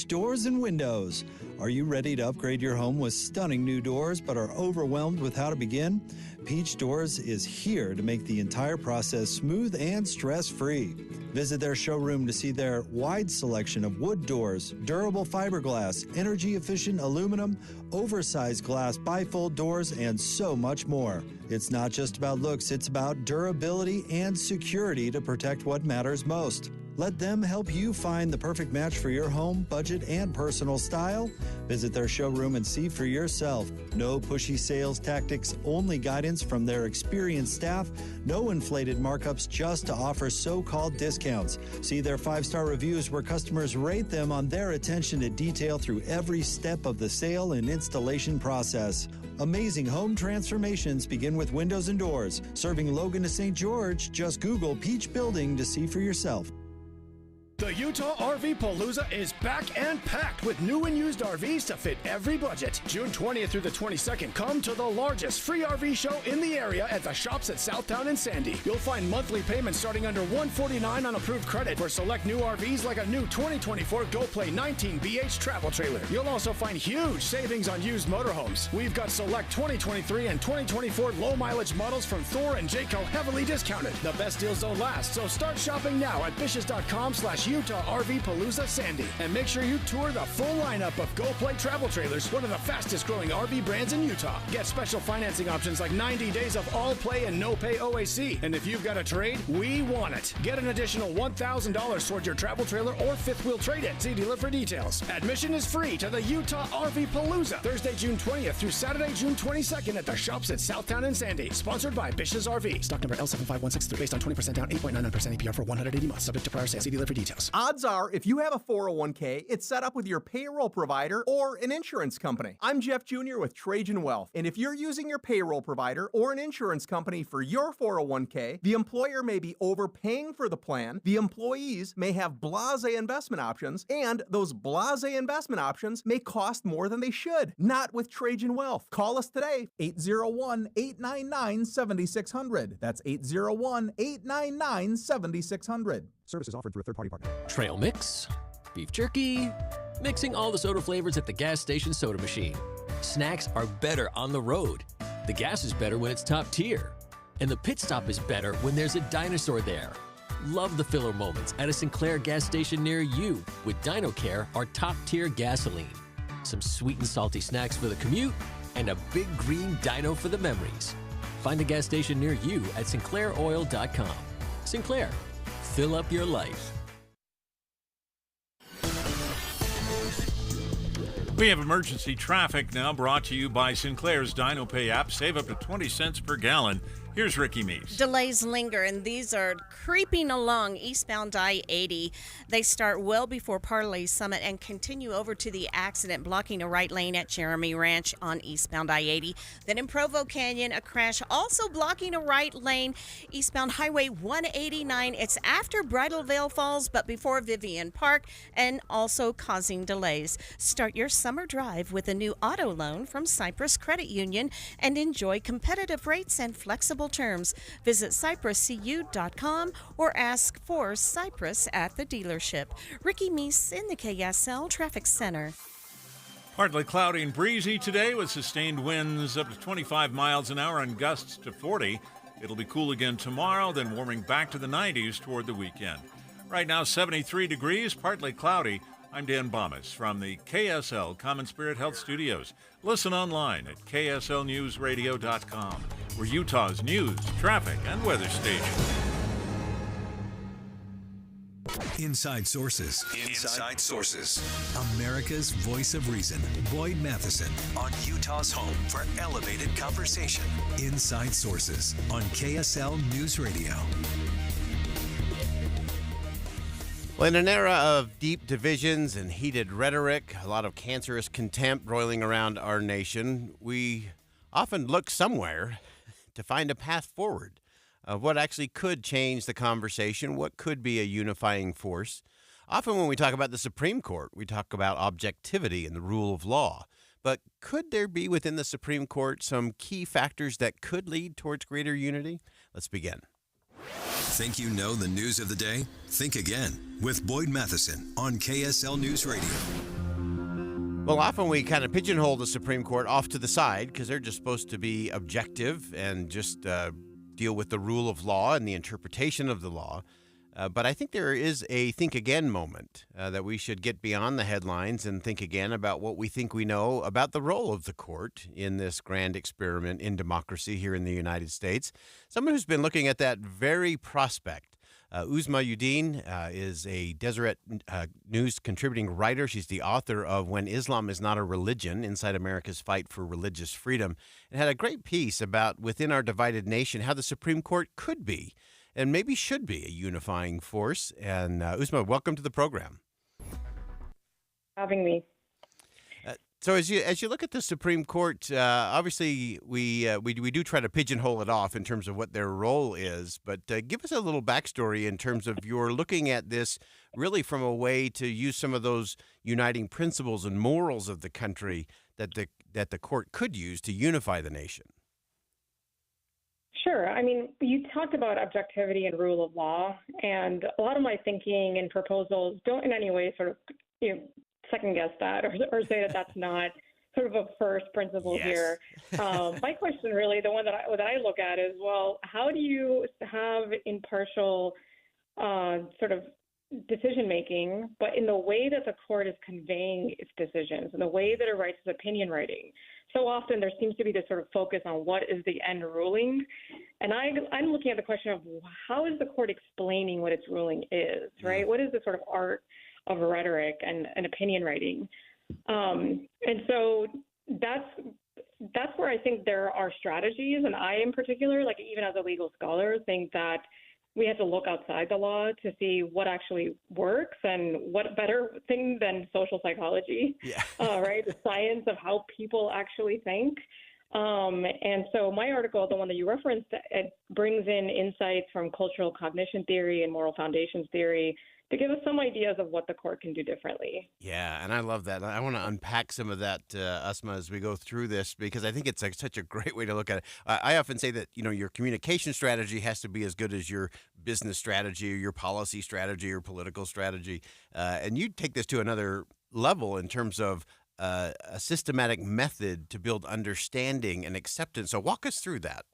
Doors and Windows. Are you ready to upgrade your home with stunning new doors but are overwhelmed with how to begin? Peach Doors is here to make the entire process smooth and stress-free. Visit their showroom to see their wide selection of wood doors, durable fiberglass, energy-efficient aluminum, oversized glass bifold doors, and so much more. It's not just about looks, it's about durability and security to protect what matters most. Let them help you find the perfect match for your home, budget, and personal style. Visit their showroom and see for yourself. No pushy sales tactics, only guidance from their experienced staff. No inflated markups just to offer so-called discounts. See their 5-star reviews where customers rate them on their attention to detail through every step of the sale and installation process. Amazing home transformations begin with windows and doors. Serving Logan to St. George, just Google Peach Building to see for yourself. The Utah RV Palooza is back and packed with new and used RVs to fit every budget. June 20th through the 22nd, come to the largest free RV show in the area at the shops at Southtown and Sandy. You'll find monthly payments starting under $149 on approved credit for select new RVs like a new 2024 Go Play 19 BH travel trailer. You'll also find huge savings on used motorhomes. We've got select 2023 and 2024 low mileage models from Thor and Jayco heavily discounted. The best deals don't last, so start shopping now at Bishes.com/Utah RV Palooza Sandy. And make sure you tour the full lineup of Go Play travel trailers, one of the fastest growing RV brands in Utah. Get special financing options like 90 days of all play and no pay OAC. And if you've got a trade, we want it. Get an additional $1,000 toward your travel trailer or fifth wheel trade-in. See dealer for details. Admission is free to the Utah RV Palooza, Thursday, June 20th through Saturday, June 22nd at the shops at Southtown and Sandy. Sponsored by Bishes RV. Stock number L75163 based on 20% down, 8.99% APR for 180 months. Subject to prior sale. See dealer for details. Odds are, if you have a 401k, it's set up with your payroll provider or an insurance company. I'm Jeff Jr. with Trajan Wealth, and if you're using your payroll provider or an insurance company for your 401k, the employer may be overpaying for the plan, the employees may have blasé investment options, and those blasé investment options may cost more than they should. Not with Trajan Wealth. Call us today, 801-899-7600. That's 801-899-7600. Services offered through a third-party partner. Trail mix, beef jerky, mixing all the soda flavors at the gas station soda machine. Snacks are better on the road. The gas is better when it's top tier. And the pit stop is better when there's a dinosaur there. Love the filler moments at a Sinclair gas station near you with DinoCare, our top-tier gasoline. Some sweet and salty snacks for the commute, and a big green dino for the memories. Find a gas station near you at sinclairoil.com. Sinclair. Fill up your life. We have emergency traffic now brought to you by Sinclair's DinoPay app. Save up to 20 cents per gallon. Here's Ricky Meese. Delays linger, and these are creeping along eastbound I-80. They start well before Parlay Summit and continue over to the accident, blocking a right lane at Jeremy Ranch on eastbound I-80. Then in Provo Canyon, a crash also blocking a right lane eastbound Highway 189. It's after Bridal Veil Falls, but before Vivian Park, and also causing delays. Start your summer drive with a new auto loan from Cypress Credit Union and enjoy competitive rates and flexible terms. Visit cypresscu.com or ask for Cypress at the dealership. Ricky Meese in the KSL Traffic Center. Partly cloudy and breezy today with sustained winds up to 25 miles an hour and gusts to 40. It'll be cool again tomorrow, then warming back to the 90s toward the weekend. Right now, 73 degrees, partly cloudy. I'm Dan Bomas from the KSL Common Spirit Health Studios. Listen online at kslnewsradio.com. We're Utah's news, traffic, and weather station. Inside Sources. Inside Sources. America's voice of reason. Boyd Matheson on Utah's home for elevated conversation. Inside Sources on KSL News Radio. Well, in an era of deep divisions and heated rhetoric, a lot of cancerous contempt roiling around our nation, we often look somewhere to find a path forward of what actually could change the conversation, what could be a unifying force. Often when we talk about the Supreme Court, we talk about objectivity and the rule of law. But could there be within the Supreme Court some key factors that could lead towards greater unity? Let's begin. Think you know the news of the day? Think again with Boyd Matheson on KSL News Radio. Well, often we kind of pigeonhole the Supreme Court off to the side because they're just supposed to be objective and just deal with the rule of law and the interpretation of the law. But I think there is a think again moment that we should get beyond the headlines and think again about what we think we know about the role of the court in this grand experiment in democracy here in the United States. Someone who's been looking at that very prospect. Uzma Udin is a Deseret News contributing writer. She's the author of When Islam is Not a Religion, Inside America's Fight for Religious Freedom, and had a great piece about within our divided nation how the Supreme Court could be and maybe should be a unifying force. And Uzma, welcome to the program. Having me. So as you look at the Supreme Court, obviously we do try to pigeonhole it off in terms of what their role is, but give us a little backstory in terms of you're looking at this really from a way to use some of those uniting principles and morals of the country that the court could use to unify the nation. Sure. I mean, you talked about objectivity and rule of law, and a lot of my thinking and proposals don't in any way sort of, second guess that or say that that's not sort of a first principle here. My question really, the one that I look at is, well, how do you have impartial sort of decision making, but in the way that the court is conveying its decisions, in the way that it writes its opinion writing? So often there seems to be this sort of focus on what is the end ruling. And I'm looking at the question of how is the court explaining what its ruling is, right? What is the sort of art of rhetoric and opinion writing? And so that's where I think there are strategies. And I, in particular, like even as a legal scholar, think that we have to look outside the law to see what actually works, and what better thing than social psychology, right? The science of how people actually think. And so my article, the one that you referenced, it brings in insights from cultural cognition theory and moral foundations theory to give us some ideas of what the court can do differently. Yeah, and I love that. I want to unpack some of that, Uzma, as we go through this, because I think it's such a great way to look at it. I often say that, your communication strategy has to be as good as your business strategy or your policy strategy or political strategy. And you take this to another level in terms of a systematic method to build understanding and acceptance. So walk us through that.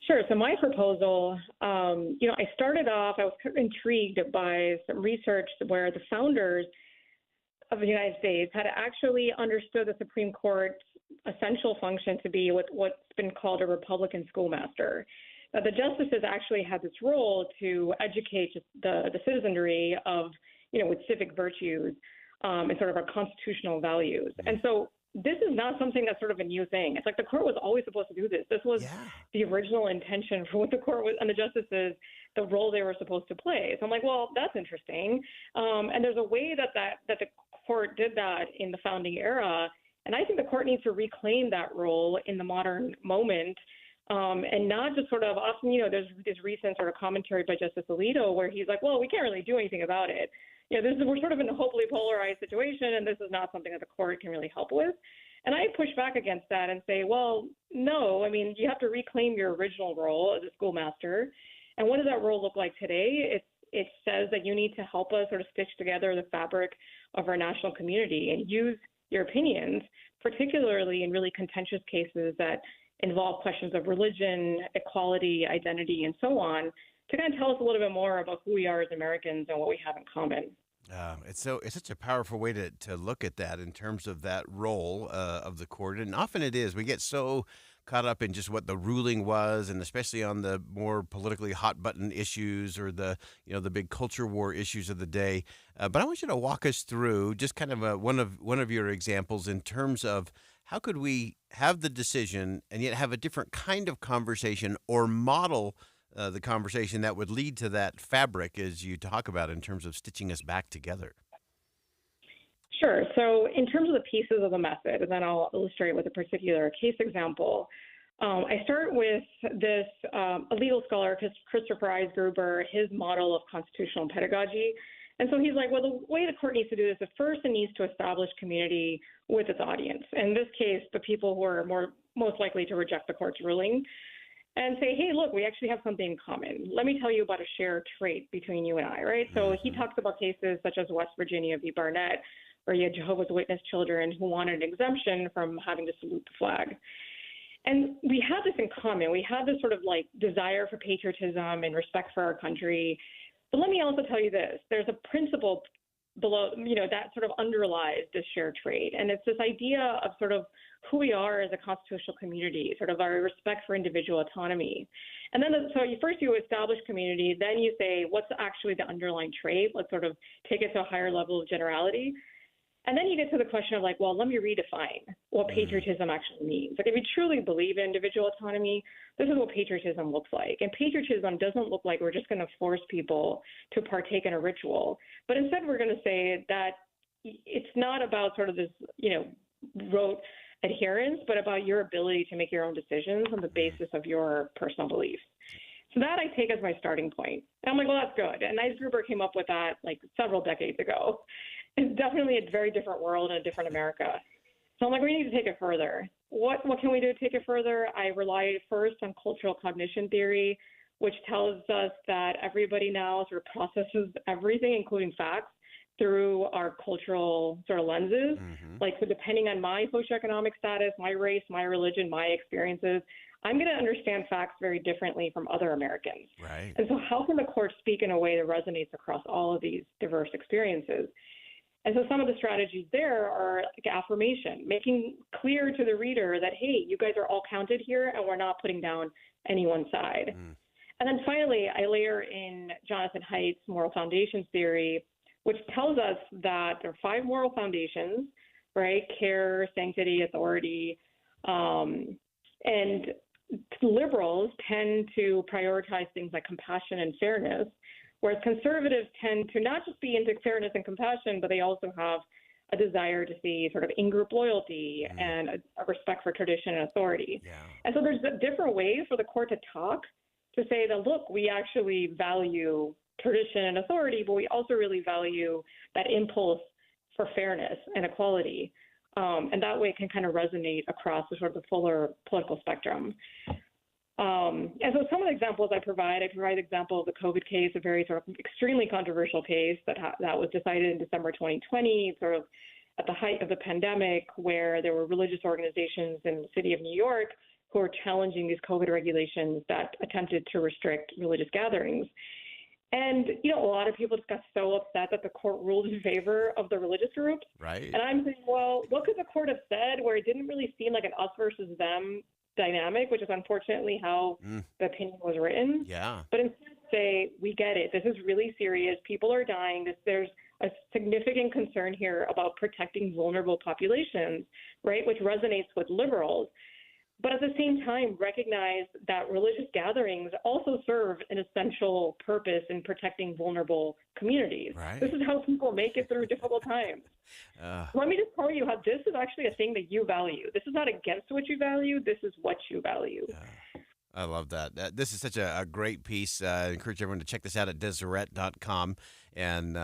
Sure. So my proposal, I started off, I was kind of intrigued by some research where the founders of the United States had actually understood the Supreme Court's essential function to be what's been called a Republican schoolmaster. Now, the justices actually had this role to educate the citizenry of, with civic virtues and sort of our constitutional values. And so this is not something that's sort of a new thing. It's like the court was always supposed to do this. This was the original intention for what the court was, and the justices, the role they were supposed to play. So I'm like, well, that's interesting. And there's a way that the court did that in the founding era. And I think the court needs to reclaim that role in the modern moment. And not just sort of often, there's this recent sort of commentary by Justice Alito where he's like, well, we can't really do anything about it. We're sort of in a hopefully polarized situation, and this is not something that the court can really help with. And I push back against that and say, well, no, I mean, you have to reclaim your original role as a schoolmaster. And what does that role look like today? It says that you need to help us sort of stitch together the fabric of our national community and use your opinions, particularly in really contentious cases that involve questions of religion, equality, identity, and so on, to kind of tell us a little bit more about who we are as Americans and what we have in common. It's such a powerful way to look at that in terms of that role of the court. And often it is. We get so caught up in just what the ruling was, and especially on the more politically hot button issues or the big culture war issues of the day. But I want you to walk us through just kind of one of your examples in terms of how could we have the decision and yet have a different kind of conversation or model the conversation that would lead to that fabric as you talk about in terms of stitching us back together. Sure. So in terms of the pieces of the method, and then I'll illustrate with a particular case example, I start with this a legal scholar, Christopher Eisgruber, his model of constitutional pedagogy. And so he's like, well, the way the court needs to do this is first it needs to establish community with its audience. In this case, the people who are most likely to reject the court's ruling. And say, hey, look, we actually have something in common. Let me tell you about a shared trait between you and I, right? So he talks about cases such as West Virginia v. Barnett, or you had Jehovah's Witness children who wanted an exemption from having to salute the flag. And we have this in common. We have this sort of like desire for patriotism and respect for our country. But let me also tell you this. There's a principle below, that sort of underlies this shared trait. And it's this idea of sort of who we are as a constitutional community, sort of our respect for individual autonomy. And then, first you establish community, then you say, what's actually the underlying trait? Let's sort of take it to a higher level of generality. And then you get to the question of like, well, let me redefine what patriotism actually means. Like if you truly believe in individual autonomy, this is what patriotism looks like. And patriotism doesn't look like we're just going to force people to partake in a ritual, but instead we're going to say that it's not about sort of this, rote adherence, but about your ability to make your own decisions on the basis of your personal beliefs. So that I take as my starting point. And I'm like, well, that's good. And Eisgruber came up with that like several decades ago. It's definitely a very different world and a different America. So I'm like, we need to take it further. What can we do to take it further? I rely first on cultural cognition theory, which tells us that everybody now sort of processes everything, including facts, through our cultural sort of lenses. Like, so depending on my socioeconomic status, my race, my religion, my experiences, I'm going to understand facts very differently from other Americans. Right. And so how can the court speak in a way that resonates across all of these diverse experiences? And so some of the strategies there are like affirmation, making clear to the reader that, hey, you guys are all counted here and we're not putting down any one side. And then finally, I layer in Jonathan Haidt's moral foundations theory, which tells us that there are 5 moral foundations, right? Care, sanctity, authority. And liberals tend to prioritize things like compassion and fairness, whereas conservatives tend to not just be into fairness and compassion, but they also have a desire to see sort of in-group loyalty and a respect for tradition and authority. And so there's different ways for the court to talk to say that, look, we actually value tradition and authority, but we also really value that impulse for fairness and equality. And that way it can kind of resonate across the sort of the fuller political spectrum. And so some of the examples I provide the example of the COVID case, a very sort of extremely controversial case that was decided in December 2020, sort of at the height of the pandemic, where there were religious organizations in the city of New York who were challenging these COVID regulations that attempted to restrict religious gatherings. And, a lot of people just got so upset that the court ruled in favor of the religious groups. Right. And I'm saying, well, what could the court have said where it didn't really seem like an us versus them dynamic, which is unfortunately how the opinion was written. Yeah. But instead say, we get it. This is really serious. People are dying. There's a significant concern here about protecting vulnerable populations, right, which resonates with liberals. But at the same time, recognize that religious gatherings also serve an essential purpose in protecting vulnerable communities. Right. This is how people make it through difficult times. Let me just tell you how this is actually a thing that you value. This is not against what you value. This is what you value. I love that. This is such a great piece. I encourage everyone to check this out at Deseret.com. And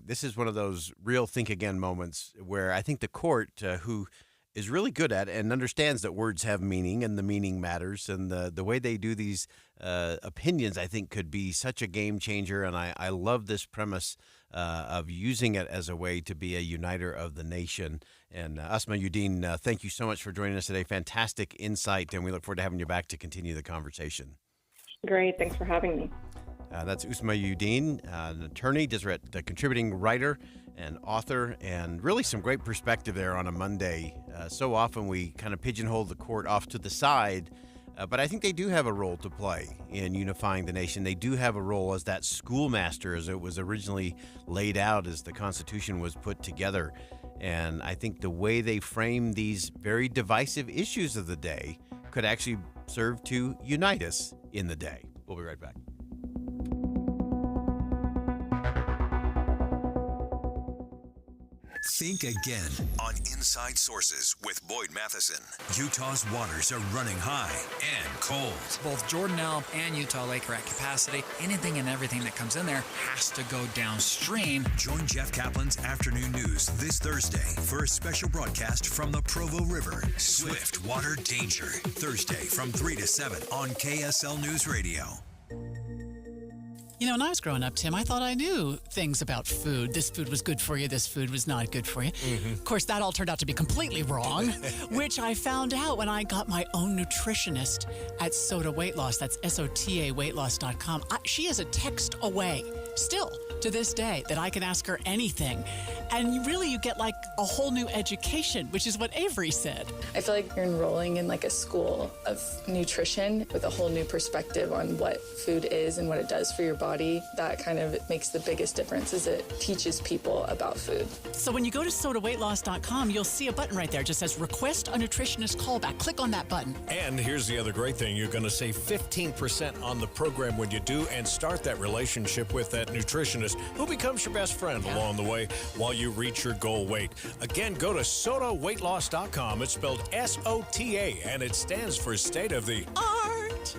this is one of those real think again moments where I think the court, who is really good at and understands that words have meaning and the meaning matters, and the way they do these opinions, I think, could be such a game changer. And I love this premise of using it as a way to be a uniter of the nation. And Asma Uddin, thank you so much for joining us today. Fantastic insight, and we look forward to having you back to continue the conversation. Great. Thanks for having me. That's Asma Uddin, an attorney, Deseret, the contributing writer and author, and really some great perspective there on a Monday. So often we kind of pigeonhole the court off to the side, but I think they do have a role to play in unifying the nation. They do have a role as that schoolmaster, as it was originally laid out as the Constitution was put together. And I think the way they frame these very divisive issues of the day could actually serve to unite us in the day. We'll be right back. Think again on Inside Sources with Boyd Matheson. Utah's waters are running high and cold. Both Jordan Elm and Utah Lake are at capacity. Anything and everything that comes in there has to go downstream. Join Jeff Kaplan's Afternoon News this Thursday for a special broadcast from the Provo River. Swift Water Danger. Thursday from 3 to 7 on KSL News Radio. You know, when I was growing up, Tim, I thought I knew things about food. This food was good for you. This food was not good for you. Mm-hmm. Of course, that all turned out to be completely wrong, which I found out when I got my own nutritionist at Soda Weight Loss. That's SOTA weightloss.com. She is a text away, still to this day, that I can ask her anything. And really, you get like a whole new education, which is what Avery said. I feel like you're enrolling in like a school of nutrition with a whole new perspective on what food is and what it does for your body. That kind of makes the biggest difference, is it teaches people about food. So when you go to sodaweightloss.com, you'll see a button right there. It just says request a nutritionist callback. Click on that button. And here's the other great thing. You're going to save 15% on the program when you do and start that relationship with that nutritionist who becomes your best friend along the way while you reach your goal weight. Again, go to sodaweightloss.com. It's spelled SOTA, and it stands for state of the art.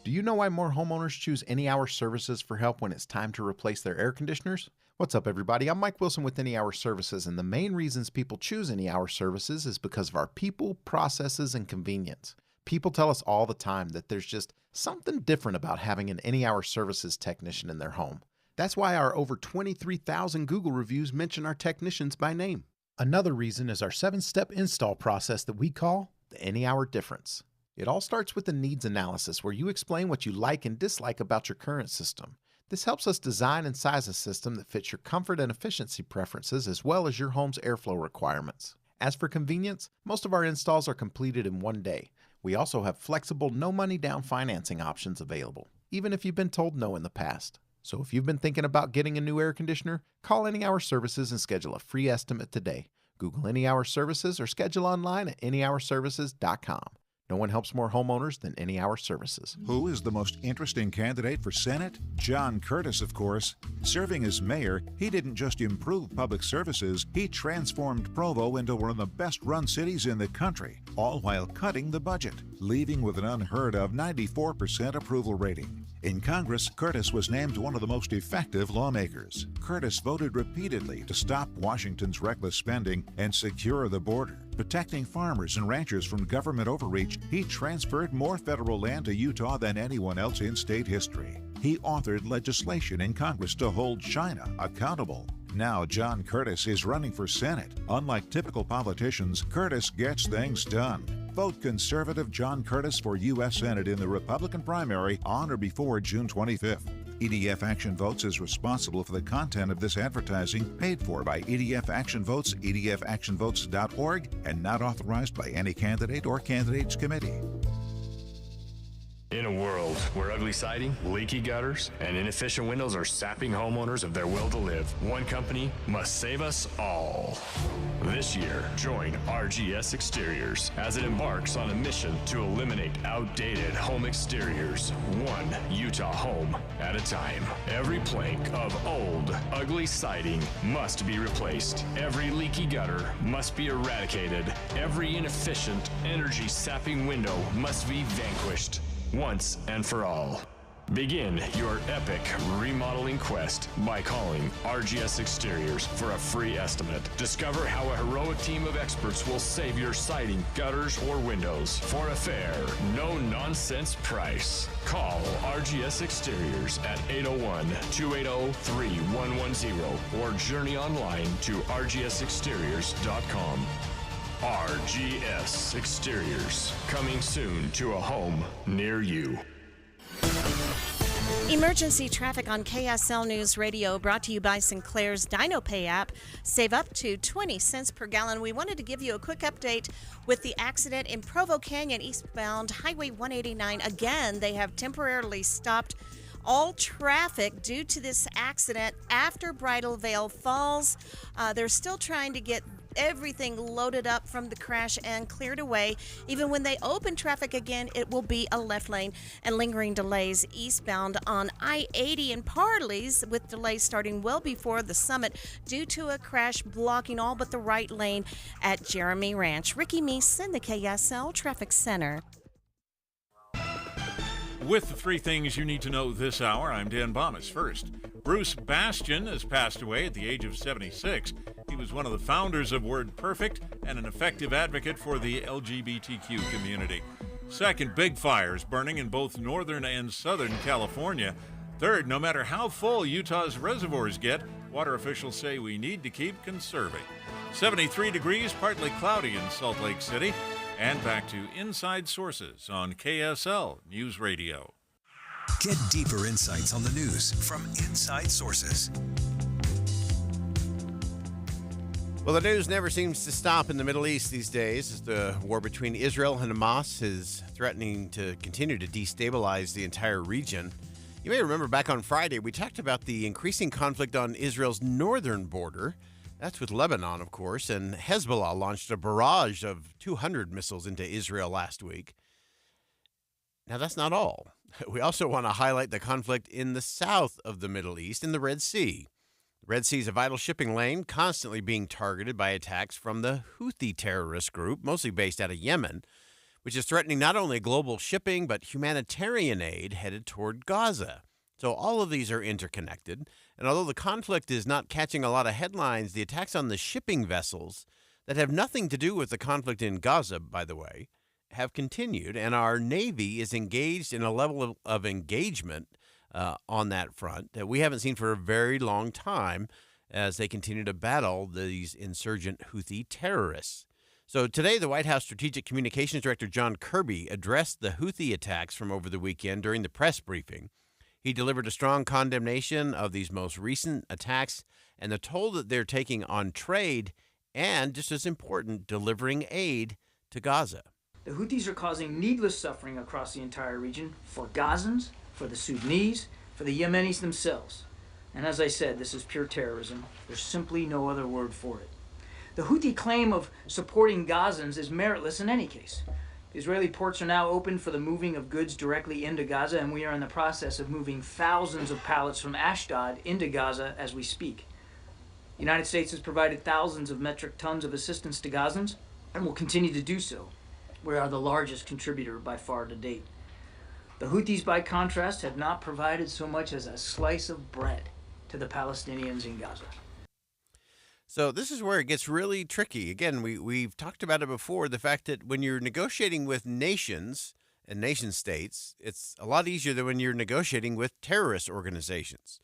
Do you know why more homeowners choose Any Hour Services for help when it's time to replace their air conditioners? What's up, everybody? I'm Mike Wilson with Any Hour Services, and the main reasons people choose Any Hour Services is because of our people, processes, and convenience. People tell us all the time that there's just something different about having an Any Hour Services technician in their home. That's why our over 23,000 Google reviews mention our technicians by name. Another reason is our 7-step install process that we call the Any Hour Difference. It all starts with a needs analysis where you explain what you like and dislike about your current system. This helps us design and size a system that fits your comfort and efficiency preferences as well as your home's airflow requirements. As for convenience, most of our installs are completed in one day. We also have flexible, no money down financing options available, even if you've been told no in the past. So if you've been thinking about getting a new air conditioner, call Any Hour Services and schedule a free estimate today. Google Any Hour Services or schedule online at anyhourservices.com. No one helps more homeowners than Any Hour Services. Who is the most interesting candidate for Senate? John Curtis, of course. Serving as mayor, he didn't just improve public services, he transformed Provo into one of the best-run cities in the country, all while cutting the budget, leaving with an unheard-of 94% approval rating. In Congress, Curtis was named one of the most effective lawmakers. Curtis voted repeatedly to stop Washington's reckless spending and secure the border. Protecting farmers and ranchers from government overreach, he transferred more federal land to Utah than anyone else in state history. He authored legislation in Congress to hold China accountable. Now John Curtis is running for Senate. Unlike typical politicians, Curtis gets things done. Vote conservative John Curtis for U.S. Senate in the Republican primary on or before June 25th. EDF Action Votes is responsible for the content of this advertising, paid for by EDF Action Votes, edfactionvotes.org, and not authorized by any candidate or candidates committee. In a world where ugly siding, leaky gutters, and inefficient windows are sapping homeowners of their will to live, one company must save us all. This year, join RGS Exteriors as it embarks on a mission to eliminate outdated home exteriors, one Utah home at a time. Every plank of old, ugly siding must be replaced. Every leaky gutter must be eradicated. Every inefficient, energy-sapping window must be vanquished. Once and for all. Begin your epic remodeling quest by calling RGS Exteriors for a free estimate. Discover how a heroic team of experts will save your siding, gutters, or windows for a fair, no-nonsense price. Call RGS Exteriors at 801-280-3110 or journey online to rgsexteriors.com. RGS Exteriors, coming soon to a home near you. Emergency traffic on KSL News Radio, brought to you by Sinclair's DinoPay app. Save up to 20 cents per gallon. We wanted to give you a quick update with the accident in Provo Canyon eastbound Highway 189. Again, they have temporarily stopped all traffic due to this accident after Bridal Veil Falls. They're still trying to get everything loaded up from the crash and cleared away. Even when they open traffic again, it will be a left lane, and lingering delays eastbound on I-80 in Parley's, with delays starting well before the summit due to a crash blocking all but the right lane at Jeremy Ranch. Ricky Meese in the KSL Traffic Center. With the three things you need to know this hour, I'm Dan Bomas. First, Bruce Bastian has passed away at the age of 76. He was one of the founders of Word Perfect and an effective advocate for the LGBTQ community. Second, big fires burning in both northern and southern California. Third, no matter how full Utah's reservoirs get, water officials say we need to keep conserving. 73 degrees, partly cloudy in Salt Lake City. And back to Inside Sources on KSL News Radio. Get deeper insights on the news from Inside Sources. Well, the news never seems to stop in the Middle East these days as the war between Israel and Hamas is threatening to continue to destabilize the entire region. You may remember back on Friday, we talked about the increasing conflict on Israel's northern border. That's with Lebanon, of course, and Hezbollah launched a barrage of 200 missiles into Israel last week. Now, that's not all. We also want to highlight the conflict in the south of the Middle East, in the Red Sea. The Red Sea is a vital shipping lane, constantly being targeted by attacks from the Houthi terrorist group, mostly based out of Yemen, which is threatening not only global shipping, but humanitarian aid headed toward Gaza. So all of these are interconnected. And although the conflict is not catching a lot of headlines, the attacks on the shipping vessels that have nothing to do with the conflict in Gaza, by the way, have continued. And our Navy is engaged in a level of engagement on that front that we haven't seen for a very long time as they continue to battle these insurgent Houthi terrorists. So today, the White House Strategic Communications Director John Kirby addressed the Houthi attacks from over the weekend during the press briefing. He delivered a strong condemnation of these most recent attacks and the toll that they're taking on trade and, just as important, delivering aid to Gaza. The Houthis are causing needless suffering across the entire region for Gazans, for the Sudanese, for the Yemenis themselves. And as I said, this is pure terrorism. There's simply no other word for it. The Houthi claim of supporting Gazans is meritless in any case. Israeli ports are now open for the moving of goods directly into Gaza, and we are in the process of moving thousands of pallets from Ashdod into Gaza as we speak. The United States has provided thousands of metric tons of assistance to Gazans and will continue to do so. We are the largest contributor by far to date. The Houthis, by contrast, have not provided so much as a slice of bread to the Palestinians in Gaza. So this is where it gets really tricky. Again, we've talked about it before, the fact that when you're negotiating with nations and nation states, it's a lot easier than when you're negotiating with terrorist organizations.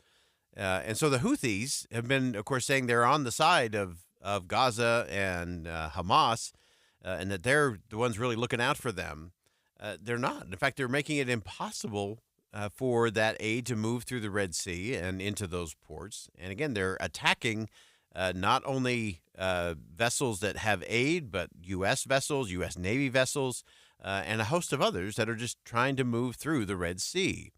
And so the Houthis have been, of course, saying they're on the side of Gaza and Hamas, and that they're the ones really looking out for them. They're not. In fact, they're making it impossible for that aid to move through the Red Sea and into those ports. And again, they're attacking not only vessels that have aid, but U.S. vessels, U.S. Navy vessels, and a host of others that are just trying to move through the Red Sea.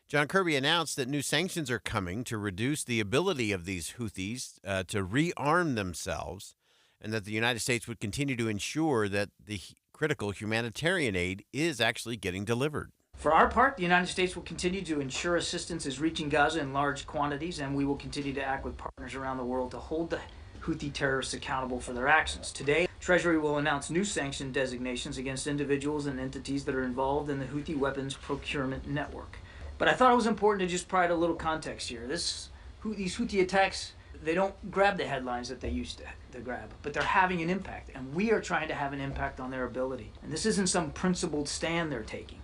John Kirby announced that new sanctions are coming to reduce the ability of these Houthis to rearm themselves, and that the United States would continue to ensure that the critical humanitarian aid is actually getting delivered. For our part, the United States will continue to ensure assistance is reaching Gaza in large quantities, and we will continue to act with partners around the world to hold the Houthi terrorists accountable for their actions. Today, Treasury will announce new sanction designations against individuals and entities that are involved in the Houthi weapons procurement network. But I thought it was important to just provide a little context here. These Houthi attacks, they don't grab the headlines that they used to grab, but they're having an impact, and we are trying to have an impact on their ability. And this isn't some principled stand they're taking.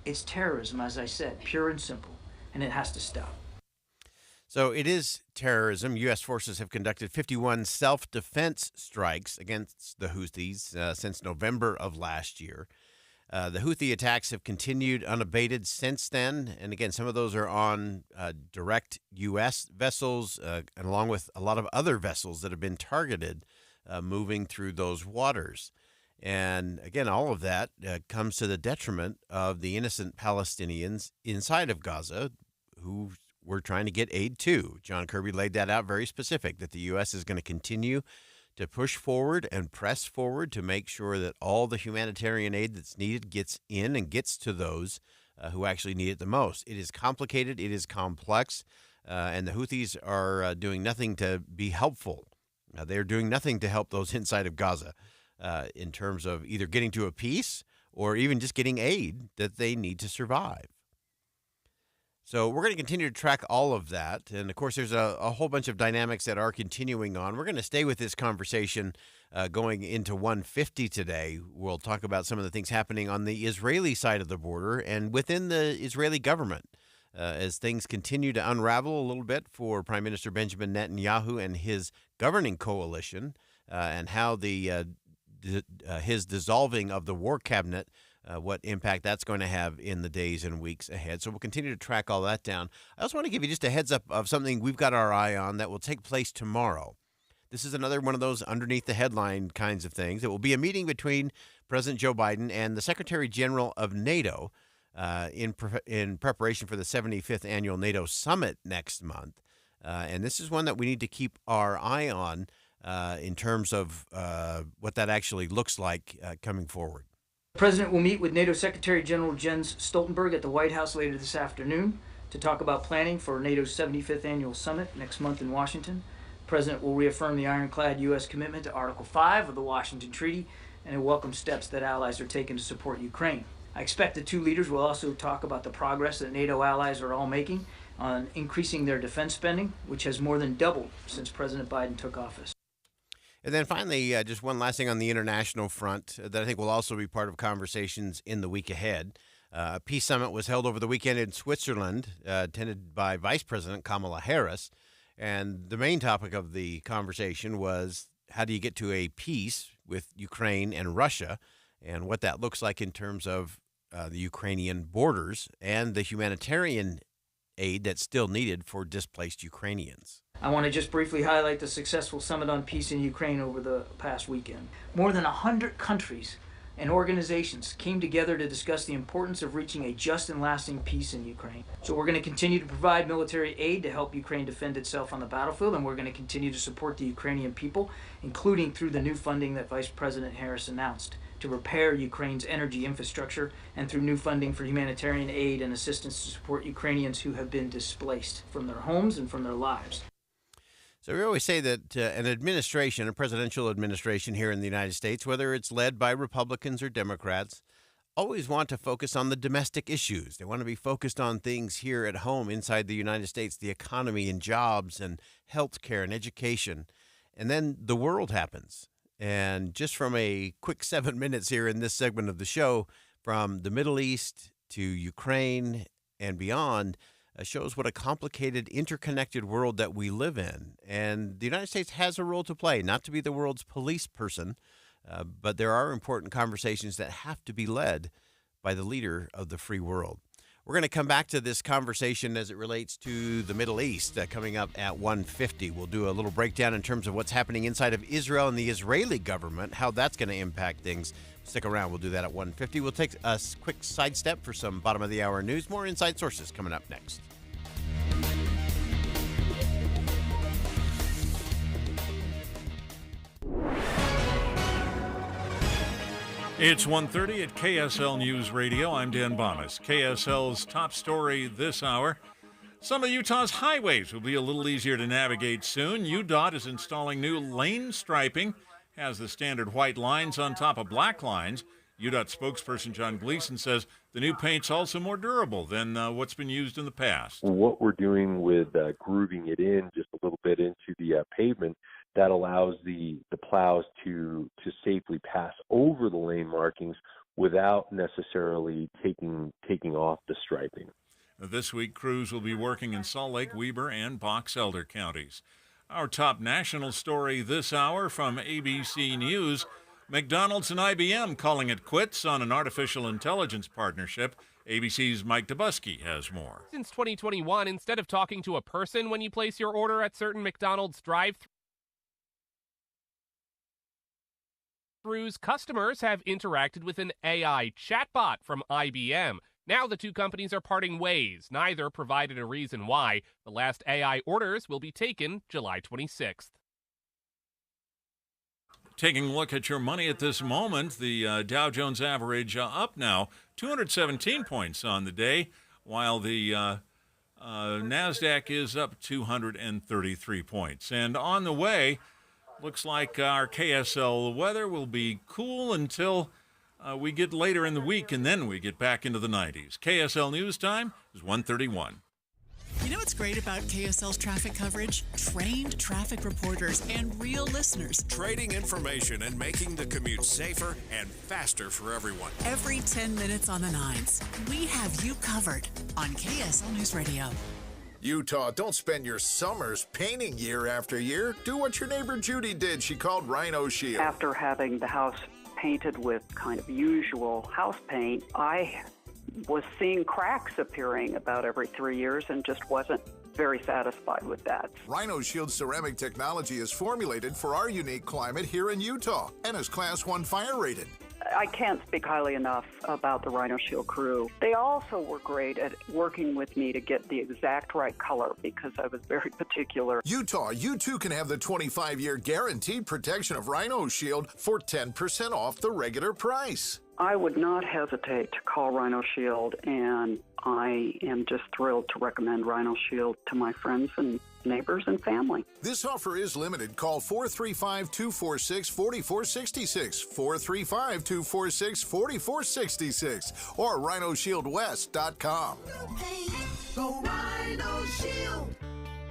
It's terrorism, as I said, pure and simple, and it has to stop. So it is terrorism. U.S. forces have conducted 51 self-defense strikes against the Houthis since November of last year. The Houthi attacks have continued unabated since then. And again, some of those are on direct U.S. vessels, and along with a lot of other vessels that have been targeted moving through those waters. And again, all of that comes to the detriment of the innocent Palestinians inside of Gaza who we're trying to get aid to. John Kirby laid that out very specific, that the U.S. is going to continue to push forward and press forward to make sure that all the humanitarian aid that's needed gets in and gets to those who actually need it the most. It is complicated. It is complex. And the Houthis are doing nothing to be helpful. They're doing nothing to help those inside of Gaza in terms of either getting to a peace or even just getting aid that they need to survive. So we're going to continue to track all of that. And, of course, there's a whole bunch of dynamics that are continuing on. We're going to stay with this conversation going into 150 today. We'll talk about some of the things happening on the Israeli side of the border and within the Israeli government. as things continue to unravel a little bit for Prime Minister Benjamin Netanyahu and his governing coalition, and how his dissolving of the war cabinet, what impact that's going to have in the days and weeks ahead. So we'll continue to track all that down. I also want to give you just a heads up of something we've got our eye on that will take place tomorrow. This is another one of those underneath the headline kinds of things. It will be a meeting between President Joe Biden and the Secretary General of NATO in preparation for the 75th Annual NATO Summit next month. And this is one that we need to keep our eye on in terms of what that actually looks like coming forward. The President will meet with NATO Secretary General Jens Stoltenberg at the White House later this afternoon to talk about planning for NATO's 75th Annual Summit next month in Washington. The President will reaffirm the ironclad U.S. commitment to Article 5 of the Washington Treaty and will welcome steps that allies are taking to support Ukraine. I expect the two leaders will also talk about the progress that NATO allies are all making on increasing their defense spending, which has more than doubled since President Biden took office. And then finally, just one last thing on the international front that I think will also be part of conversations in the week ahead. A peace summit was held over the weekend in Switzerland, attended by Vice President Kamala Harris. And the main topic of the conversation was how do you get to a peace with Ukraine and Russia, and what that looks like in terms of the Ukrainian borders and the humanitarian aid that's still needed for displaced Ukrainians. I want to just briefly highlight the successful Summit on Peace in Ukraine over the past weekend. More than 100 countries and organizations came together to discuss the importance of reaching a just and lasting peace in Ukraine. So we're going to continue to provide military aid to help Ukraine defend itself on the battlefield, and we're going to continue to support the Ukrainian people, including through the new funding that Vice President Harris announced to repair Ukraine's energy infrastructure, and through new funding for humanitarian aid and assistance to support Ukrainians who have been displaced from their homes and from their lives. So we always say that an administration, a presidential administration here in the United States, whether it's led by Republicans or Democrats, always want to focus on the domestic issues. They want to be focused on things here at home inside the United States, the economy and jobs and health care and education. And then the world happens. And just from a quick 7 minutes here in this segment of the show, from the Middle East to Ukraine and beyond, shows what a complicated, interconnected world that we live in. And the United States has a role to play, not to be the world's police person, but there are important conversations that have to be led by the leader of the free world. We're going to come back to this conversation as it relates to the Middle East coming up at 1:50. We'll do a little breakdown in terms of what's happening inside of Israel and the Israeli government, how that's going to impact things. Stick around. We'll do that at 1:50. We'll take a quick sidestep for some bottom-of-the-hour news. More Inside Sources coming up next. It's 1:30 at KSL News Radio. I'm Dan Bomas. KSL's top story this hour. Some of Utah's highways will be a little easier to navigate soon. UDOT is installing new lane striping, has the standard white lines on top of black lines. UDOT spokesperson John Gleason says the new paint's also more durable than what's been used in the past. What we're doing with grooving it in just a little bit into the pavement, that allows the plows to safely pass over the lane markings without necessarily taking off the striping. This week, crews will be working in Salt Lake, Weber, and Box Elder counties. Our top national story this hour from ABC News. McDonald's and IBM calling it quits on an artificial intelligence partnership. ABC's Mike Dubusky has more. Since 2021, instead of talking to a person when you place your order at certain McDonald's drive-thrus, customers have interacted with an AI chatbot from IBM. Now the two companies are parting ways. Neither provided a reason why. The last AI orders will be taken July 26th. Taking a look at your money at this moment, the Dow Jones average up now, 217 points on the day, while the NASDAQ is up 233 points. And on the way, looks like our KSL weather will be cool until we get later in the week, and then we get back into the 90s. KSL News Time is 1:31. You know what's great about KSL's traffic coverage? Trained traffic reporters and real listeners. Trading information and making the commute safer and faster for everyone. Every 10 minutes on the 9s, we have you covered on KSL News Radio. Utah, don't spend your summers painting year after year. Do what your neighbor Judy did. She called Rhino Shield. After having the house painted with kind of usual house paint, I was seeing cracks appearing about every 3 years and just wasn't very satisfied with that. Rhino Shield ceramic technology is formulated for our unique climate here in Utah and is Class 1 fire rated. I can't speak highly enough about the Rhino Shield crew. They also were great at working with me to get the exact right color because I was very particular. Utah, you too can have the 25-year guaranteed protection of Rhino Shield for 10% off the regular price. I would not hesitate to call Rhino Shield, and I am just thrilled to recommend Rhino Shield to my friends and neighbors and family. This offer is limited. Call 435-246-4466, 435-246-4466, or rhinoshieldwest.com. Go Rhino Shield.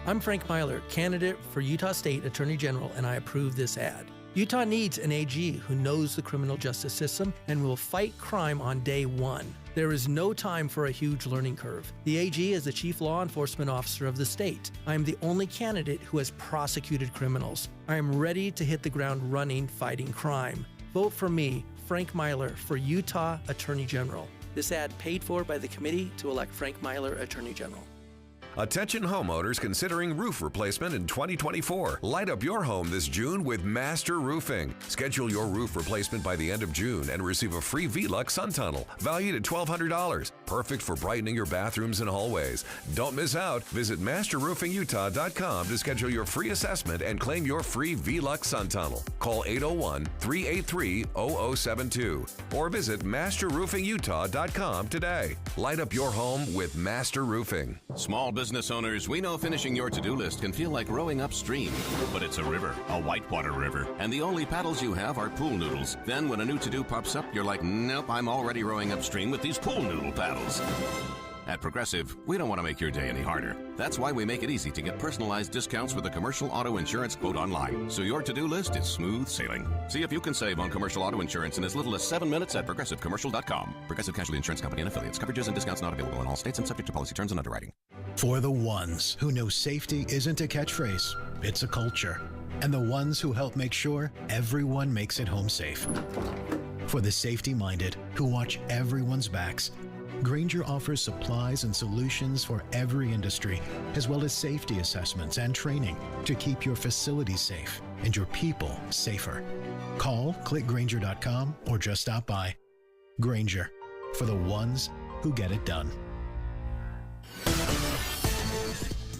I'm Frank Myler, candidate for Utah State Attorney General, and I approve this ad. Utah needs an AG who knows the criminal justice system and will fight crime on day one. There is no time for a huge learning curve. The AG is the chief law enforcement officer of the state. I am the only candidate who has prosecuted criminals. I am ready to hit the ground running fighting crime. Vote for me, Frank Myler, for Utah Attorney General. This ad paid for by the committee to elect Frank Myler Attorney General. Attention homeowners considering roof replacement in 2024. Light up your home this June with Master Roofing. Schedule your roof replacement by the end of June and receive a free V-Lux sun tunnel valued at $1,200. Perfect for brightening your bathrooms and hallways. Don't miss out. Visit masterroofingutah.com to schedule your free assessment and claim your free V-Lux sun tunnel. Call 801-383-0072 or visit masterroofingutah.com today. Light up your home with Master Roofing. Small business owners, we know finishing your to-do list can feel like rowing upstream, but it's a river, a whitewater river, and the only paddles you have are pool noodles. Then when a new to-do pops up, you're like, nope, I'm already rowing upstream with these pool noodle paddles. At Progressive, we don't want to make your day any harder. That's why we make it easy to get personalized discounts with a commercial auto insurance quote online, so your to-do list is smooth sailing. See if you can save on commercial auto insurance in as little as 7 minutes at progressivecommercial.com. Progressive Casualty Insurance Company and Affiliates. Coverages and discounts not available in all states and subject to policy terms and underwriting. For the ones who know safety isn't a catchphrase, it's a culture. And the ones who help make sure everyone makes it home safe. For the safety-minded who watch everyone's backs, Grainger offers supplies and solutions for every industry, as well as safety assessments and training to keep your facilities safe and your people safer. Call, click Grainger.com, or just stop by. Grainger, for the ones who get it done.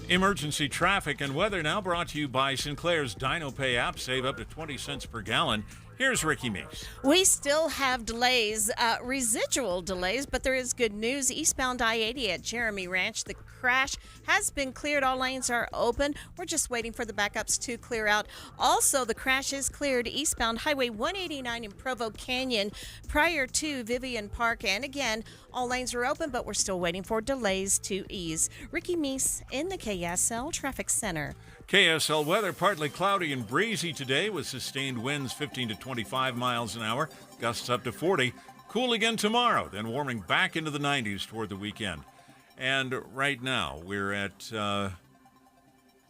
Emergency traffic and weather now brought to you by Sinclair's DinoPay app. Save up to 20 cents per gallon. Here's Ricky Meeks. We still have delays, residual delays, but there is good news. Eastbound I-80 at Jeremy Ranch, the crash has been cleared. All lanes are open. We're just waiting for the backups to clear out. Also, the crash is cleared eastbound Highway 189 in Provo Canyon prior to Vivian Park. And again, all lanes are open, but we're still waiting for delays to ease. Ricky Meeks in the KSL Traffic Center. KSL weather, partly cloudy and breezy today with sustained winds 15 to 25 miles an hour, gusts up to 40. Cool again tomorrow, then warming back into the 90s toward the weekend. And right now, we're at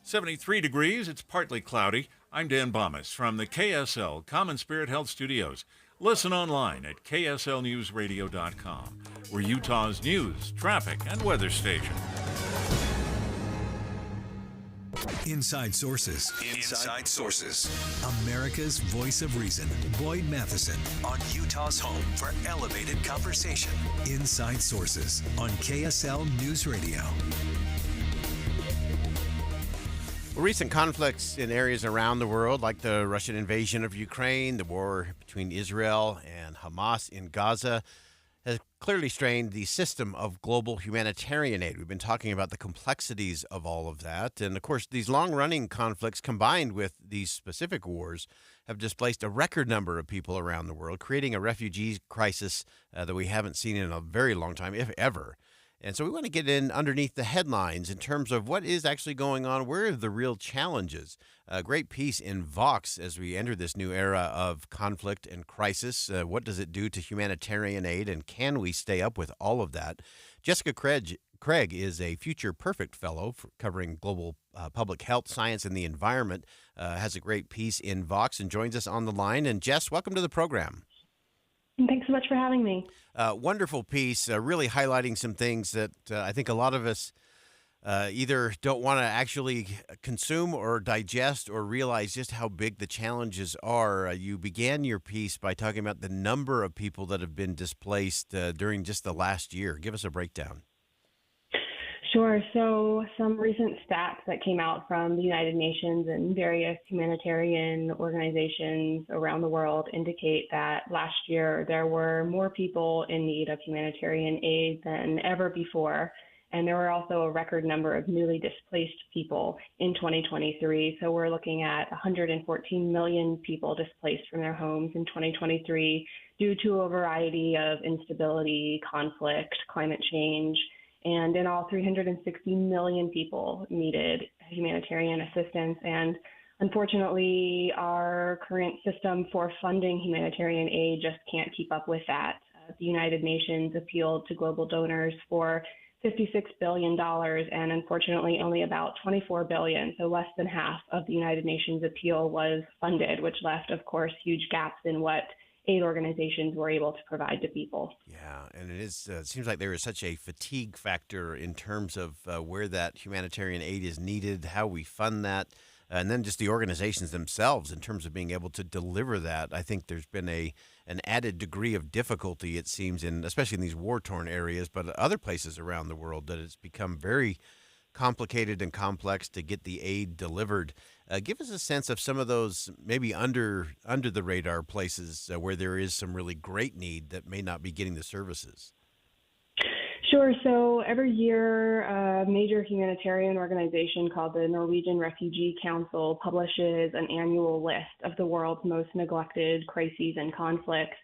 73 degrees. It's partly cloudy. I'm Dan Bomas from the KSL Common Spirit Health Studios. Listen online at kslnewsradio.com. We're Utah's news, traffic, and weather station. Inside Sources. Inside Sources. America's voice of reason. Boyd Matheson on Utah's home for elevated conversation. Inside Sources on KSL News Radio. Recent conflicts in areas around the world, like the Russian invasion of Ukraine, the war between Israel and Hamas in Gaza, has clearly strained the system of global humanitarian aid. We've been talking about the complexities of all of that. And, of course, these long-running conflicts combined with these specific wars have displaced a record number of people around the world, creating a refugee crisis that we haven't seen in a very long time, if ever. And so we want to get in underneath the headlines in terms of what is actually going on. Where are the real challenges? A great piece in Vox as we enter this new era of conflict and crisis. What does it do to humanitarian aid, and can we stay up with all of that? Jessica Craig is a Future Perfect Fellow covering global public health, science, and the environment. Has a great piece in Vox and joins us on the line. And Jess, welcome to the program. Thanks so much for having me. Wonderful piece, really highlighting some things that I think a lot of us either don't want to actually consume or digest or realize just how big the challenges are. You began your piece by talking about the number of people that have been displaced during just the last year. Give us a breakdown. Sure. So some recent stats that came out from the United Nations and various humanitarian organizations around the world indicate that last year there were more people in need of humanitarian aid than ever before. And there were also a record number of newly displaced people in 2023. So we're looking at 114 million people displaced from their homes in 2023 due to a variety of instability, conflict, climate change. And in all, 360 million people needed humanitarian assistance. And unfortunately, our current system for funding humanitarian aid just can't keep up with that. The United Nations appealed to global donors for $56 billion, and unfortunately only about $24 billion, so less than half of the United Nations appeal was funded, which left, of course, huge gaps in what aid organizations were able to provide to people. Yeah, and it seems like there is such a fatigue factor in terms of where that humanitarian aid is needed, how we fund that, and then just the organizations themselves in terms of being able to deliver that. I think there's been an added degree of difficulty, it seems, especially in these war-torn areas, but other places around the world, that it's become very complicated and complex to get the aid delivered. Give us a sense of some of those maybe under the radar places where there is some really great need that may not be getting the services. Sure. So every year, a major humanitarian organization called the Norwegian Refugee Council publishes an annual list of the world's most neglected crises and conflicts.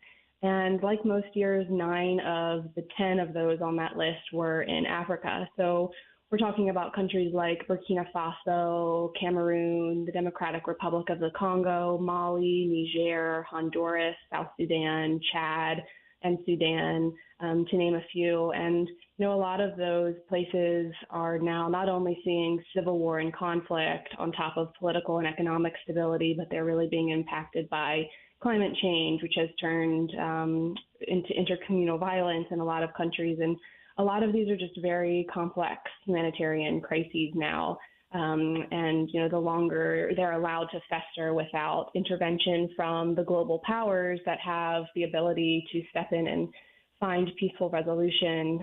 And like most years, 9 of the 10 of those on that list were in Africa. So we're talking about countries like Burkina Faso, Cameroon, the Democratic Republic of the Congo, Mali, Niger, Honduras, South Sudan, Chad, and Sudan, to name a few. And, a lot of those places are now not only seeing civil war and conflict on top of political and economic stability, but they're really being impacted by climate change, which has turned into intercommunal violence in a lot of countries. And a lot of these are just very complex humanitarian crises now. And, the longer they're allowed to fester without intervention from the global powers that have the ability to step in and find peaceful resolution,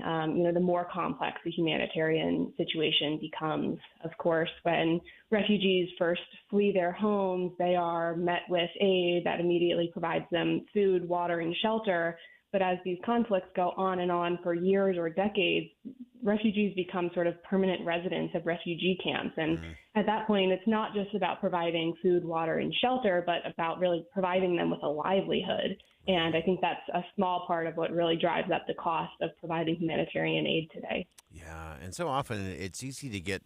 the more complex the humanitarian situation becomes. Of course, when refugees first flee their homes, they are met with aid that immediately provides them food, water, and shelter. But as these conflicts go on and on for years or decades, refugees become sort of permanent residents of refugee camps. And at that point, it's not just about providing food, water, and shelter, but about really providing them with a livelihood. And I think that's a small part of what really drives up the cost of providing humanitarian aid today. Yeah, and so often it's easy to get,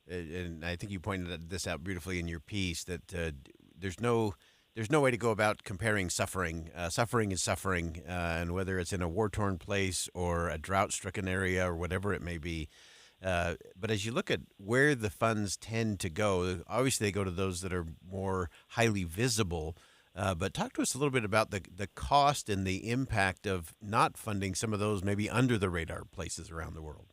and I think you pointed this out beautifully in your piece, that there's no way to go about comparing suffering. Suffering is suffering, and whether it's in a war-torn place or a drought-stricken area or whatever it may be. But as you look at where the funds tend to go, obviously they go to those that are more highly visible. But talk to us a little bit about the cost and the impact of not funding some of those maybe under-the-radar places around the world.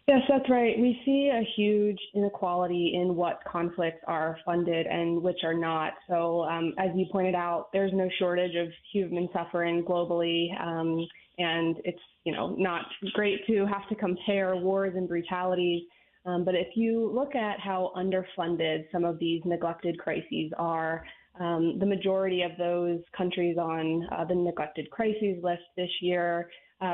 Yes, that's right. We see a huge inequality in what conflicts are funded and which are not. So as you pointed out, there's no shortage of human suffering globally. And it's, not great to have to compare wars and brutalities. But if you look at how underfunded some of these neglected crises are, the majority of those countries on the neglected crises list this year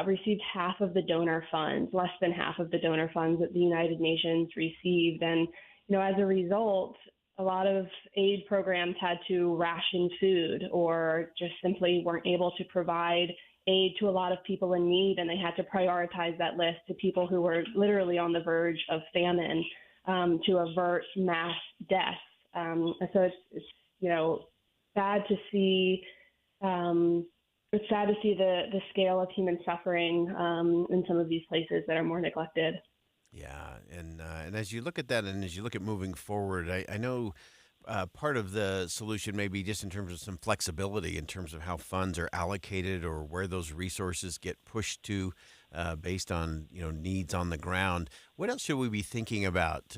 received half of the donor funds, less than half of the donor funds that the United Nations received. And, as a result, a lot of aid programs had to ration food or just simply weren't able to provide aid to a lot of people in need, and they had to prioritize that list to people who were literally on the verge of famine to avert mass deaths. So it's sad to see. It's sad to see the scale of human suffering in some of these places that are more neglected. Yeah, and as you look at that, and as you look at moving forward, I know part of the solution may be just in terms of some flexibility in terms of how funds are allocated or where those resources get pushed to based on needs on the ground. What else should we be thinking about?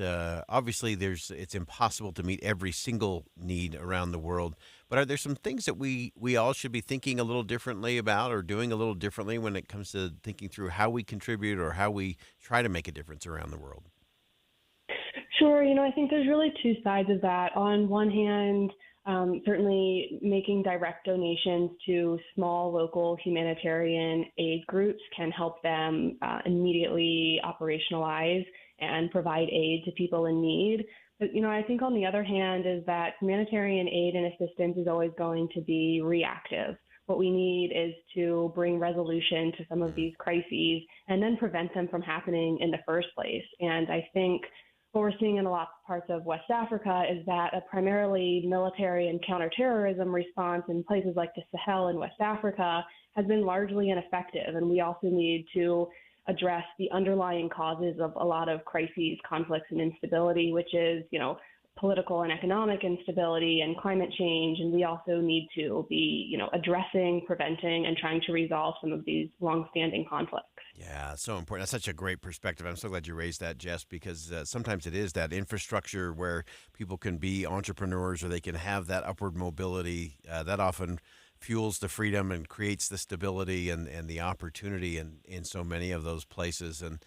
Obviously, it's impossible to meet every single need around the world, but are there some things that we all should be thinking a little differently about or doing a little differently when it comes to thinking through how we contribute or how we try to make a difference around the world? Sure. I think there's really two sides of that. On one hand, certainly making direct donations to small local humanitarian aid groups can help them immediately operationalize and provide aid to people in need. But, I think on the other hand is that humanitarian aid and assistance is always going to be reactive. What we need is to bring resolution to some of these crises and then prevent them from happening in the first place. And I think what we're seeing in a lot of parts of West Africa is that a primarily military and counterterrorism response in places like the Sahel in West Africa has been largely ineffective. And we also need to address the underlying causes of a lot of crises, conflicts, and instability, which is, political and economic instability and climate change. And we also need to be, addressing, preventing, and trying to resolve some of these longstanding conflicts. Yeah, so important. That's such a great perspective. I'm so glad you raised that, Jess, because sometimes it is that infrastructure where people can be entrepreneurs or they can have that upward mobility that often fuels the freedom and creates the stability and the opportunity in so many of those places. And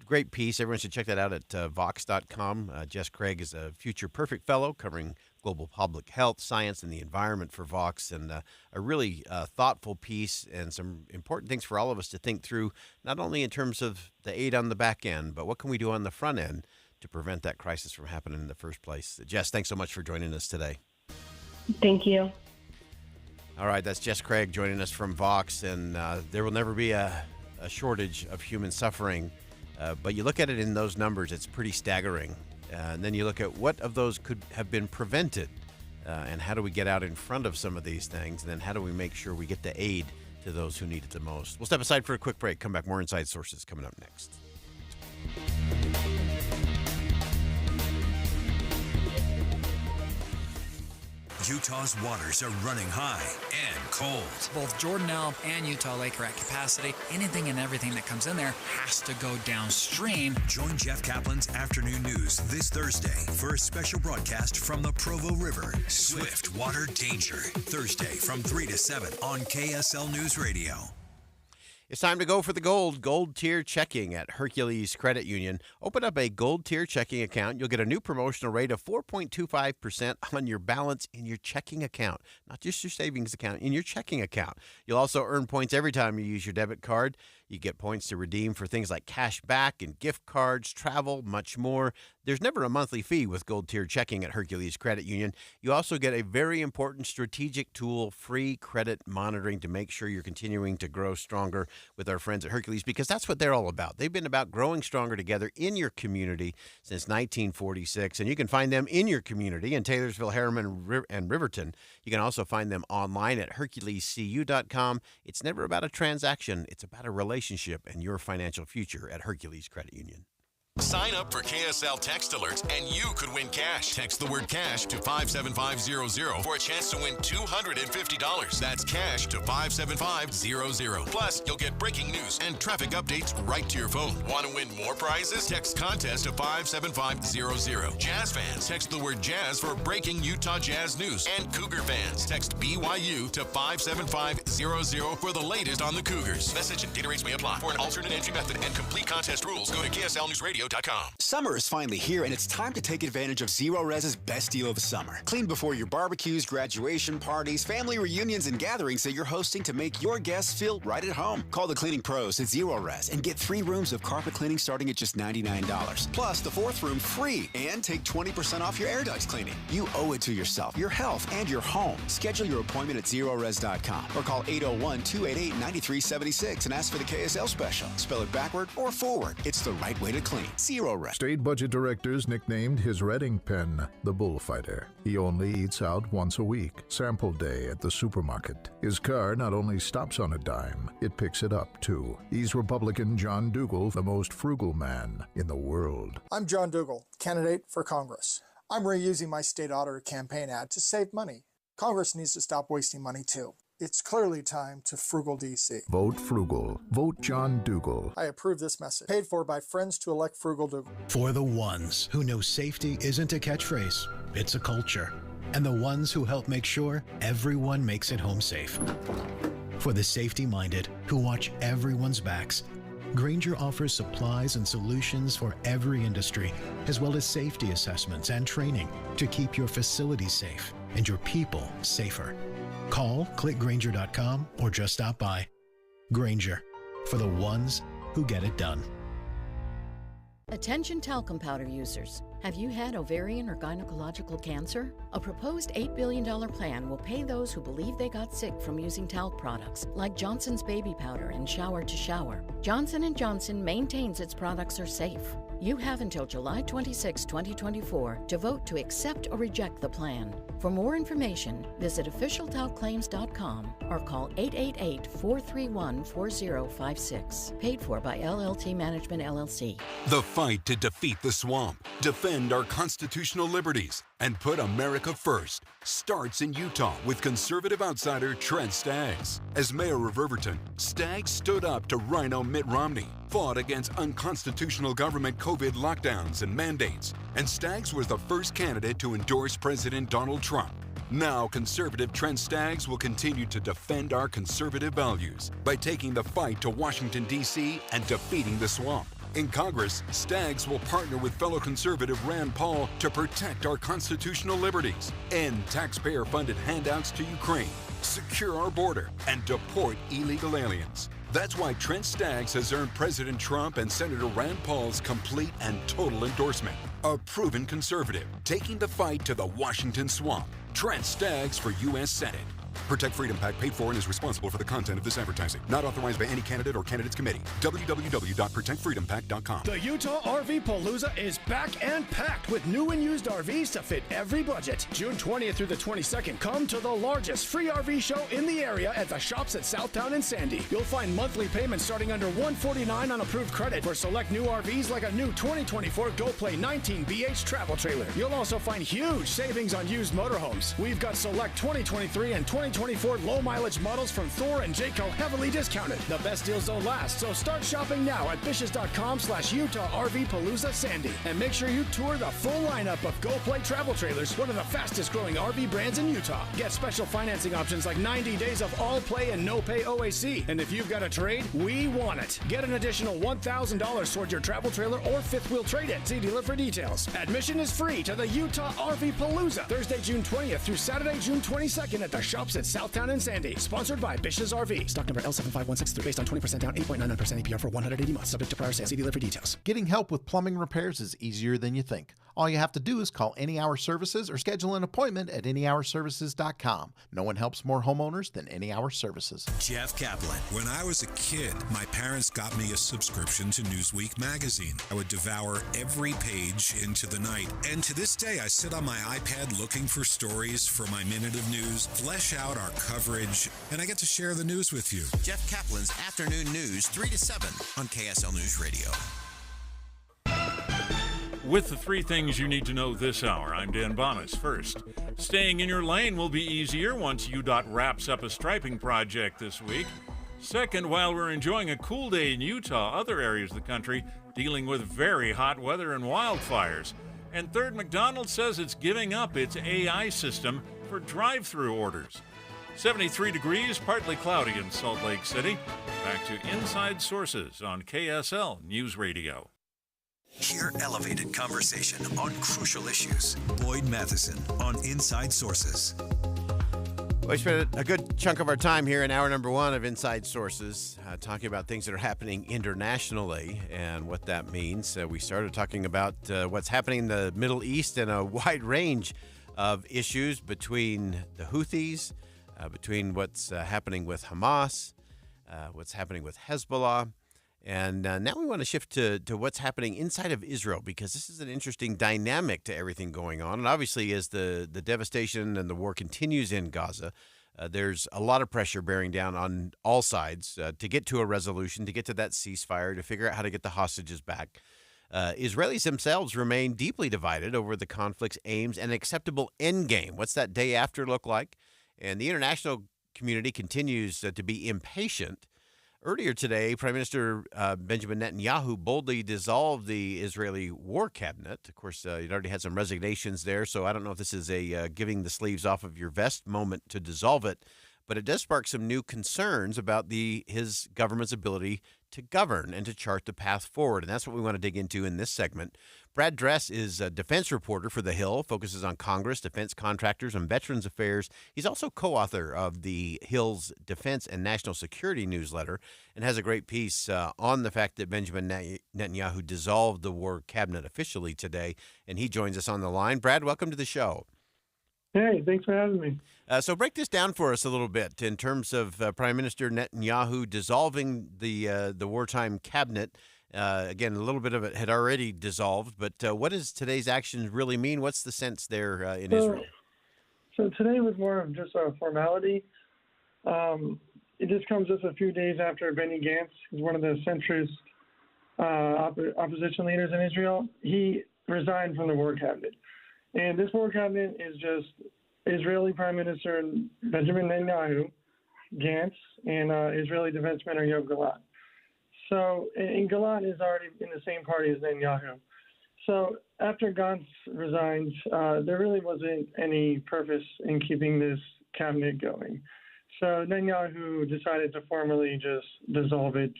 great piece. Everyone should check that out at Vox.com. Jess Craig is a Future Perfect Fellow covering global public health, science, and the environment for Vox, and a really thoughtful piece and some important things for all of us to think through, not only in terms of the aid on the back end, but what can we do on the front end to prevent that crisis from happening in the first place. Jess, thanks so much for joining us today. Thank you. All right, that's Jess Craig joining us from Vox, and there will never be a shortage of human suffering, but you look at it in those numbers, it's pretty staggering. And then you look at what of those could have been prevented, and how do we get out in front of some of these things, and then how do we make sure we get the aid to those who need it the most. We'll step aside for a quick break. Come back, more Inside Sources coming up next. Utah's waters are running high and cold. Both Jordan Elm and Utah Lake are at capacity. Anything and everything that comes in there has to go downstream. Join Jeff Kaplan's Afternoon News this Thursday for a special broadcast from the Provo River. Swift Water Danger. Thursday from 3 to 7 on KSL News Radio. It's time to go for the gold tier checking at Hercules Credit Union. Open up a gold tier checking account. You'll get a new promotional rate of 4.25% on your balance in your checking account, not just your savings account, in your checking account. You'll also earn points every time you use your debit card. You get points to redeem for things like cash back and gift cards, travel, much more. There's never a monthly fee with gold tier checking at Hercules Credit Union. You also get a very important strategic tool, free credit monitoring, to make sure you're continuing to grow stronger with our friends at Hercules, because that's what they're all about. They've been about growing stronger together in your community since 1946, and you can find them in your community in Taylorsville, Harriman, and Riverton. You can also find them online at HerculesCU.com. It's never about a transaction. It's about a relationship and your financial future at Hercules Credit Union. Sign up for KSL text alerts and you could win cash. Text the word cash to 57500 for a chance to win $250. That's cash to 57500. Plus, you'll get breaking news and traffic updates right to your phone. Want to win more prizes? Text contest to 57500. Jazz fans, text the word jazz for breaking Utah Jazz news. And Cougar fans, text BYU to 57500 for the latest on the Cougars. Message and data rates may apply. For an alternate entry method and complete contest rules, go to KSLNewsRadio.com. KSLradio.com. Summer is finally here, and it's time to take advantage of Zero Res's best deal of the summer. Clean before your barbecues, graduation parties, family reunions, and gatherings that you're hosting to make your guests feel right at home. Call the cleaning pros at Zero Res and get 3 rooms of carpet cleaning starting at just $99. Plus, the 4th room free, and take 20% off your air ducts cleaning. You owe it to yourself, your health, and your home. Schedule your appointment at ZeroRes.com or call 801-288-9376 and ask for the KSL special. Spell it backward or forward. It's the right way to clean. Zero Res. State budget directors nicknamed his Reading pen the Bullfighter. He only eats out once a week. Sample day at the supermarket. His car not only stops on a dime, it picks it up too. He's Republican John Dugall, the most frugal man in the world. I'm John Dugall, candidate for Congress. I'm reusing my state auditor campaign ad to save money. Congress needs to stop wasting money too. It's clearly time to frugal DC. Vote frugal. Vote John Dugall. I approve this message. Paid for by friends to elect frugal Dugall. For the ones who know safety isn't a catchphrase, it's a culture. And the ones who help make sure everyone makes it home safe. For the safety-minded who watch everyone's backs, Grainger offers supplies and solutions for every industry, as well as safety assessments and training to keep your facilities safe and your people safer. Call, click Grainger.com, or just stop by. Grainger, for the ones who get it done. Attention talcum powder users. Have you had ovarian or gynecological cancer? A proposed $8 billion plan will pay those who believe they got sick from using talc products, like Johnson's baby powder and shower to shower. Johnson & Johnson maintains its products are safe. You have until July 26, 2024 to vote to accept or reject the plan. For more information, visit officialtalclaims.com or call 888-431-4056. Paid for by LLT Management, LLC. The fight to defeat the swamp, defend our constitutional liberties, and put America first starts in Utah with conservative outsider Trent Staggs. As mayor of Riverton, Staggs stood up to Rhino Mitt Romney, fought against unconstitutional government COVID lockdowns and mandates, and Staggs was the first candidate to endorse President Donald Trump. Now, conservative Trent Staggs will continue to defend our conservative values by taking the fight to Washington, D.C. and defeating the swamp. In Congress, Staggs will partner with fellow conservative Rand Paul to protect our constitutional liberties, end taxpayer-funded handouts to Ukraine, secure our border, and deport illegal aliens. That's why Trent Staggs has earned President Trump and Senator Rand Paul's complete and total endorsement. A proven conservative, taking the fight to the Washington swamp. Trent Staggs for U.S. Senate. Protect Freedom PAC paid for and is responsible for the content of this advertising. Not authorized by any candidate or candidates committee. www.protectfreedompac.com. The Utah RV Palooza is back and packed with new and used RVs to fit every budget. June 20th through the 22nd, come to the largest free RV show in the area at the shops at Southtown and Sandy. You'll find monthly payments starting under $149 on approved credit for select new RVs like a new 2024 GoPlay 19 BH travel trailer. You'll also find huge savings on used motorhomes. We've got select 2023 and 2024 low-mileage models from Thor and Jayco heavily discounted. The best deals don't last, so start shopping now at Bishes.com/Utah RV Palooza Sandy. And make sure you tour the full lineup of GoPlay travel trailers, one of the fastest-growing RV brands in Utah. Get special financing options like 90 days of all-play and no-pay OAC. And if you've got a trade, we want it. Get an additional $1,000 towards your travel trailer or fifth-wheel trade-in. See dealer for details. Admission is free to the Utah RV Palooza, Thursday, June 20th through Saturday, June 22nd at the shops at Southtown and Sandy. Sponsored by Bish's RV. Stock number L75163 based on 20% down, 8.99% APR for 180 months. Subject to prior sales. See dealer for details. Getting help with plumbing repairs is easier than you think. All you have to do is call Any Hour Services or schedule an appointment at anyhourservices.com. No one helps more homeowners than Any Hour Services. Jeff Kaplan. When I was a kid, my parents got me a subscription to Newsweek magazine. I would devour every page into the night. And to this day, I sit on my iPad looking for stories for my minute of news, flesh out our coverage, and I get to share the news with you. Jeff Kaplan's Afternoon News, 3 to 7 on KSL News Radio. With the 3 things you need to know this hour, I'm Dan Bonas. First, staying in your lane will be easier once UDOT wraps up a striping project this week. Second, while we're enjoying a cool day in Utah, other areas of the country dealing with very hot weather and wildfires. And third, McDonald's says it's giving up its AI system for drive-through orders. 73 degrees, partly cloudy in Salt Lake City. Back to Inside Sources on KSL News Radio. Hear elevated conversation on crucial issues. Boyd Matheson on Inside Sources. We spent a good chunk of our time here in hour number one of Inside Sources, talking about things that are happening internationally and what that means. We started talking about what's happening in the Middle East and a wide range of issues between the Houthis, between what's happening with Hamas, what's happening with Hezbollah. And now we want to shift to what's happening inside of Israel, because this is an interesting dynamic to everything going on. And obviously, as the devastation and the war continues in Gaza, there's a lot of pressure bearing down on all sides to get to a resolution, to get to that ceasefire, to figure out how to get the hostages back. Israelis themselves remain deeply divided over the conflict's aims and acceptable endgame. What's that day after look like? And the international community continues to be impatient. Earlier today, Prime Minister Benjamin Netanyahu boldly dissolved the Israeli war cabinet. Of course, he'd already had some resignations there, so I don't know if this is a giving the sleeves off of your vest moment to dissolve it, but it does spark some new concerns about his government's ability to govern and to chart the path forward, and that's what we want to dig into in this segment. Brad Dress is a defense reporter for The Hill, focuses on Congress, defense contractors, and veterans affairs. He's also co-author of The Hill's Defense and National Security newsletter and has a great piece on the fact that Benjamin Netanyahu dissolved the war cabinet officially today, and he joins us on the line. Brad, welcome to the show. Hey, thanks for having me. So break this down for us a little bit in terms of Prime Minister Netanyahu dissolving the wartime cabinet. Again, a little bit of it had already dissolved, but what does today's actions really mean? What's the sense there in Israel? So today was more of just a formality. It just comes just a few days after Benny Gantz, who's one of the centrist opposition leaders in Israel. He resigned from the war cabinet. And this war cabinet is just Israeli Prime Minister Benjamin Netanyahu, Gantz, and Israeli Defense Minister Yoav Gallant. So, and Gallant is already in the same party as Netanyahu. So after Gantz resigns, there really wasn't any purpose in keeping this cabinet going. So Netanyahu decided to formally just dissolve it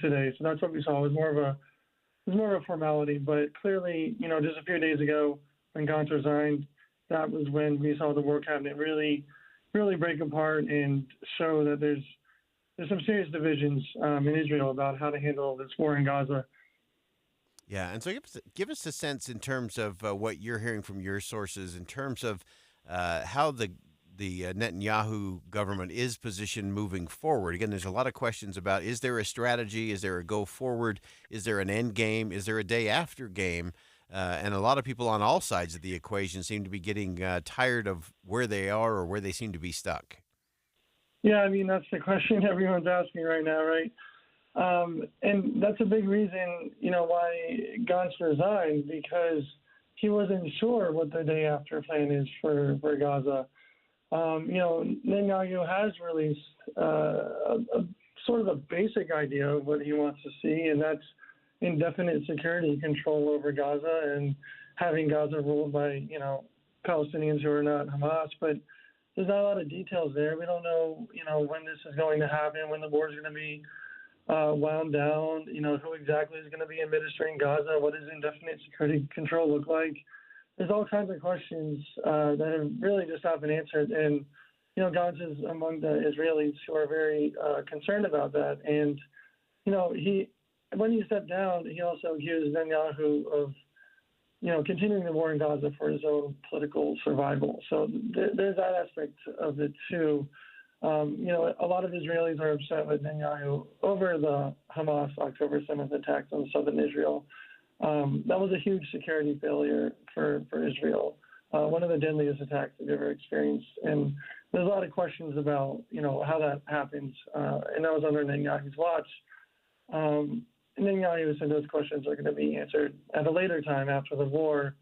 today. So that's what we saw. It was more of a formality, but clearly, just a few days ago when Gantz resigned, that was when we saw the war cabinet really break apart and show that there's some serious divisions in Israel about how to handle this war in Gaza. Yeah, and so give us a sense in terms of what you're hearing from your sources in terms of how the Netanyahu government is positioned moving forward. Again, there's a lot of questions about, is there a strategy? Is there a go forward? Is there an end game? Is there a day after game? And a lot of people on all sides of the equation seem to be getting tired of where they are or where they seem to be stuck. Yeah, I mean, that's the question everyone's asking right now, right? And that's a big reason, why Gantz resigned, because he wasn't sure what the day after plan is for Gaza. Netanyahu has released a sort of a basic idea of what he wants to see, and that's indefinite security control over Gaza and having Gaza ruled by, Palestinians who are not Hamas. But there's not a lot of details there. We don't know, when this is going to happen, when the war is going to be wound down, who exactly is going to be administering Gaza, what does indefinite security control look like? There's all kinds of questions that have really just not been answered. And, Gantz is among the Israelis who are very concerned about that. And, when he stepped down, he also accused Netanyahu of, continuing the war in Gaza for his own political survival. So there's that aspect of it too. A lot of Israelis are upset with Netanyahu over the Hamas October 7th attacks on southern Israel. That was a huge security failure for Israel, one of the deadliest attacks they've ever experienced. And there's a lot of questions about, how that happens. And that was under Netanyahu's watch. And Netanyahu said those questions are going to be answered at a later time after the war.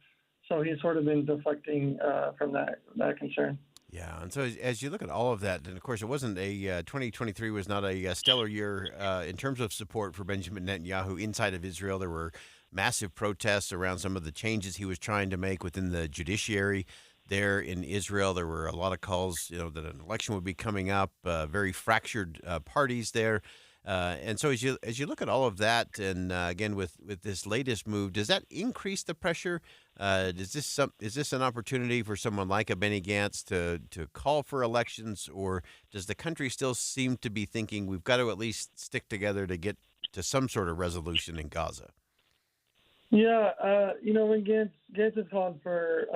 So he's sort of been deflecting from that concern. Yeah, and so as you look at all of that, and of course it wasn't 2023 was not a stellar year in terms of support for Benjamin Netanyahu inside of Israel. There were massive protests around some of the changes he was trying to make within the judiciary there in Israel. There were a lot of calls, that an election would be coming up, very fractured parties there. And so as you look at all of that, and again with this latest move, does that increase the pressure? Is this an opportunity for someone like a Benny Gantz to call for elections, or does the country still seem to be thinking we've got to at least stick together to get to some sort of resolution in Gaza? Yeah, when Gantz has called for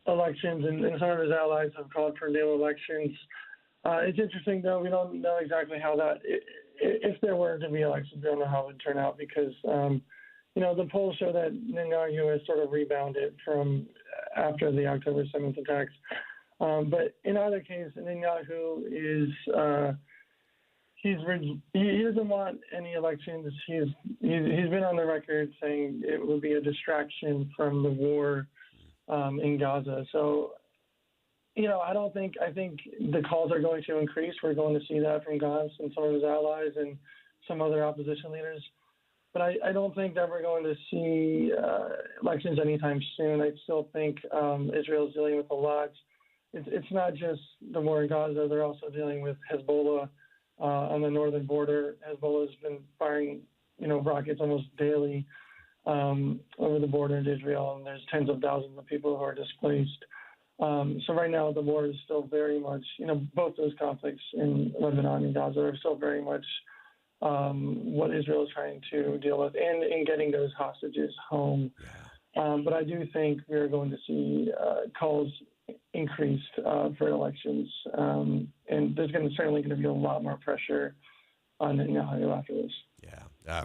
elections, and some of his allies have called for new elections. It's interesting, though. We don't know exactly how that, if there were to be elections, we don't know how it would turn out because, the polls show that Netanyahu has sort of rebounded from after the October 7th attacks. But in either case, Netanyahu is he doesn't want any elections. He's been on the record saying it would be a distraction from the war in Gaza. So, I think the calls are going to increase. We're going to see that from Gantz and some of his allies and some other opposition leaders. But I don't think that we're going to see elections anytime soon. I still think Israel's dealing with a lot. It's not just the war in Gaza. They're also dealing with Hezbollah on the northern border. Hezbollah has been firing, rockets almost daily over the border into Israel, and there's tens of thousands of people who are displaced. So right now the war is still very much, both those conflicts in Lebanon and Gaza are still very much what Israel is trying to deal with, and in getting those hostages home. But I do think we're going to see calls increased for elections, and there's certainly going to be a lot more pressure on Netanyahu after this.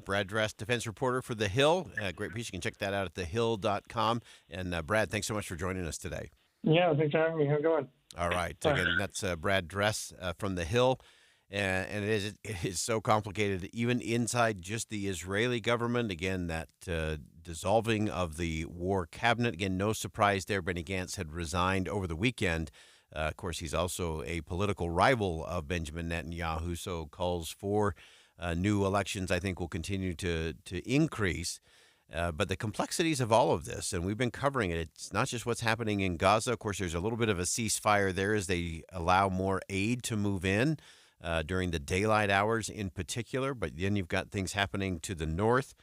Brad Dress, defense reporter for The Hill. Great piece. You can check that out at thehill.com. And Brad, thanks so much for joining us today. Yeah, thanks for having me. How's it going? All right. Again, that's Brad Dress from The Hill. And it is so complicated, even inside just the Israeli government. Again, that dissolving of the war cabinet. Again, no surprise there. Benny Gantz had resigned over the weekend. Of course, he's also a political rival of Benjamin Netanyahu, so calls for new elections, I think, will continue to increase. But the complexities of all of this, and we've been covering it, it's not just what's happening in Gaza. Of course, there's a little bit of a ceasefire there as they allow more aid to move in during the daylight hours in particular. But then you've got things happening to the north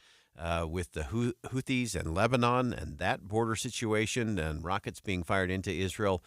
with the Houthis and Lebanon and that border situation and rockets being fired into Israel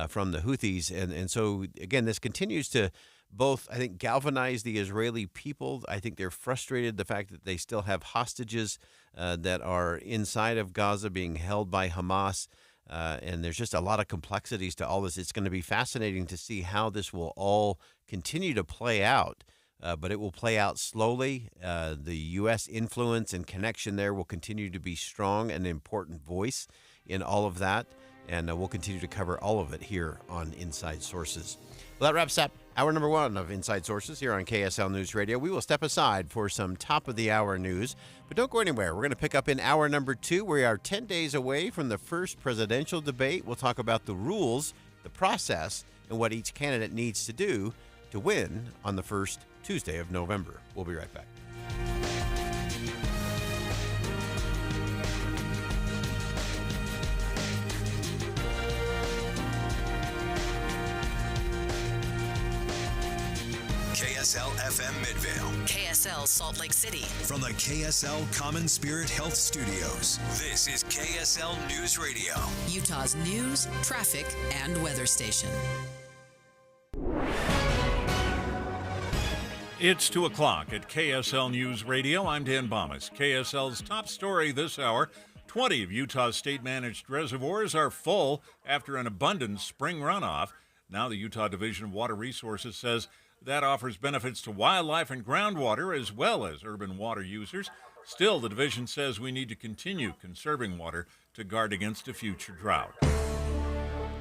from the Houthis. And so, again, this continues to both, I think, galvanize the Israeli people. I think they're frustrated the fact that they still have hostages that are inside of Gaza being held by Hamas. And there's just a lot of complexities to all this. It's going to be fascinating to see how this will all continue to play out. But it will play out slowly. The U.S. influence and connection there will continue to be strong, and an important voice in all of that. And we'll continue to cover all of it here on Inside Sources. Well, that wraps up hour number one of Inside Sources here on KSL News Radio. We will step aside for some top-of-the-hour news, but don't go anywhere. We're going to pick up in hour number two. We are 10 days away from the first presidential debate. We'll talk about the rules, the process, and what each candidate needs to do to win on the first Tuesday of November. We'll be right back. KSL FM Midvale. KSL Salt Lake City. From the KSL Common Spirit Health Studios, this is KSL News Radio. Utah's news, traffic, and weather station. It's 2 o'clock at KSL News Radio. I'm Dan Bomas. KSL's top story this hour. 20 of Utah's state-managed reservoirs are full after an abundant spring runoff. Now the Utah Division of Water Resources says that offers benefits to wildlife and groundwater as well as urban water users. Still, the division says we need to continue conserving water to guard against a future drought.